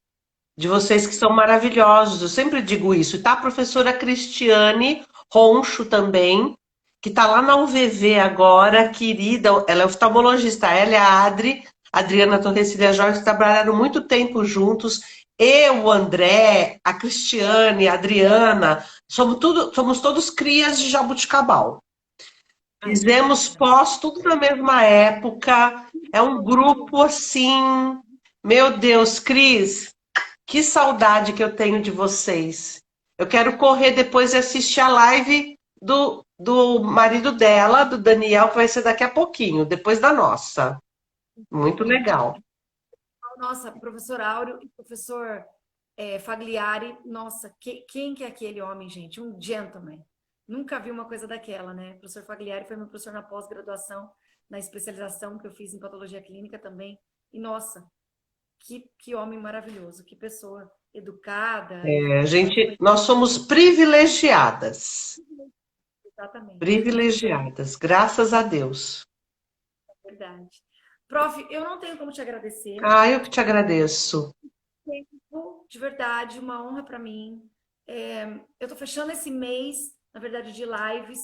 que são maravilhosos. Eu sempre digo isso. E tá a professora Cristiane Roncho também, que está lá na UVV agora, querida. Ela é oftalmologista. Ela e a Adriana Torrecilha Jorge, trabalharam muito tempo juntos. Eu, o André, a Cristiane, a Adriana, somos todos crias de Jabuticabal. Ai, que Fizemos bacana. pós tudo na mesma época. É um grupo assim. Meu Deus, Cris, que saudade que eu tenho de vocês. Eu quero correr depois e assistir a live do marido dela, do Daniel, que vai ser daqui a pouquinho, depois da nossa. Muito legal. Nossa, professor Áureo e professor Fagliari, nossa, quem que é aquele homem, gente? Um gentleman. Nunca vi uma coisa daquela, né? O professor Fagliari foi meu professor na pós-graduação, na especialização que eu fiz em patologia clínica também. E, nossa, que homem maravilhoso, que pessoa educada e Nós somos privilegiadas. exatamente. Privilegiadas, graças a Deus. Verdade. Prof, eu não tenho como te agradecer. Ah, eu que te agradeço. Tempo, de verdade, uma honra para mim. Eu estou fechando esse mês, na verdade, de lives.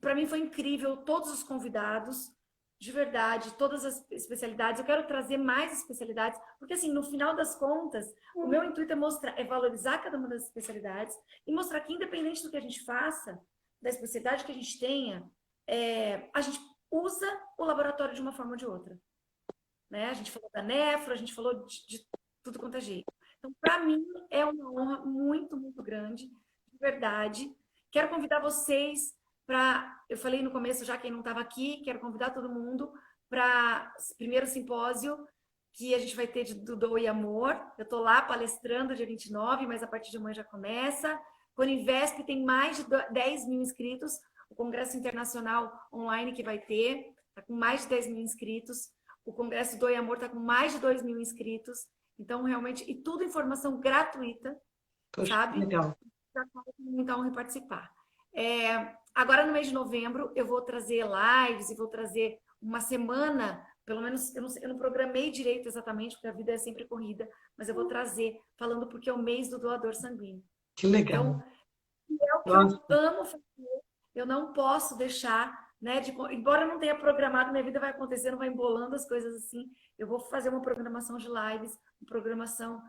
Para mim foi incrível, todos os convidados, de verdade, todas as especialidades. Eu quero trazer mais especialidades, porque assim, no final das contas, o meu intuito é valorizar cada uma das especialidades e mostrar que independente do que a gente faça, da especialidade que a gente tenha, a gente usa o laboratório de uma forma ou de outra. Né? A gente falou da nefro, a gente falou de tudo quanto é jeito. Então, para mim, é uma honra muito, muito grande, de verdade. Quero convidar vocês para. Eu falei no começo, já quem não estava aqui, quero convidar todo mundo para o primeiro simpósio que a gente vai ter de Dudô e Amor. Eu estou lá palestrando dia 29, mas a partir de amanhã já começa. Coninvesp tem mais de 10 mil inscritos. O Congresso Internacional Online que vai ter, está com mais de 10 mil inscritos. O Congresso do Amor está com mais de 2 mil inscritos. Então, realmente, e tudo informação gratuita, Poxa, que sabe? legal. Muita honra em participar. Agora, no mês de novembro, eu vou trazer lives e vou trazer uma semana, pelo menos, eu não programei direito exatamente, porque a vida é sempre corrida, mas eu vou trazer, falando porque é o mês do doador sanguíneo. Que legal. Então, é o que eu amo fazer, eu não posso deixar, né? Embora eu não tenha programado, minha vida vai acontecendo, vai embolando as coisas assim. Eu vou fazer uma programação de lives, uma programação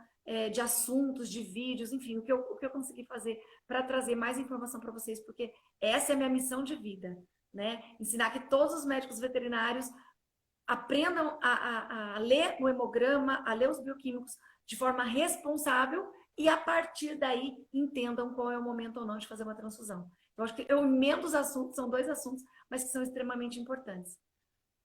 de assuntos, de vídeos, enfim, o que eu consegui fazer para trazer mais informação para vocês, porque essa é a minha missão de vida, né? Ensinar que todos os médicos veterinários aprendam a ler o hemograma, a ler os bioquímicos de forma responsável e, a partir daí, entendam qual é o momento ou não de fazer uma transfusão. Eu acho que eu emendo os assuntos, são 2 assuntos, mas que são extremamente importantes.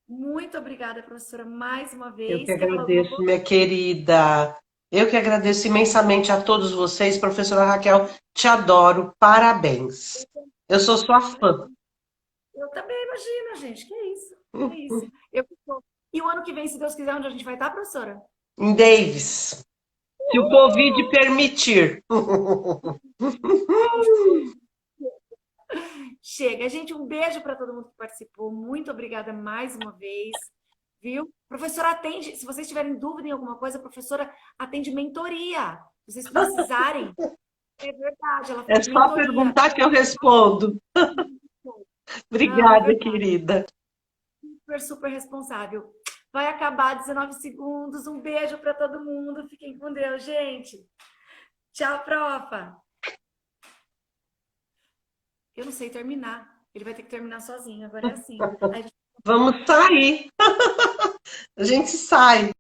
Muito obrigada, professora, mais uma Eu vez. que Quer falar alguma agradeço, coisa? minha querida. Eu que agradeço imensamente a todos vocês. Professora Raquel, te adoro. Parabéns. Eu sou sua fã. Eu também imagino, gente. Que isso? Que isso? E o ano que vem, se Deus quiser, onde a gente vai estar, professora? Em Davis, se o Covid permitir. Chega. Gente, um beijo para todo mundo que participou. Muito obrigada mais uma vez. Viu? Professora atende, se vocês tiverem dúvida em alguma coisa, a professora atende mentoria. Se vocês precisarem. É verdade, ela É faz só mentoria. perguntar que eu respondo. Não, é Obrigada, verdade. querida. Super, super responsável. Vai acabar 19 segundos. Um beijo para todo mundo. Fiquem com Deus, gente. Tchau, profa. Eu não sei terminar. Ele vai ter que terminar sozinho, agora é assim. Aí a gente Vamos sair. A gente sai.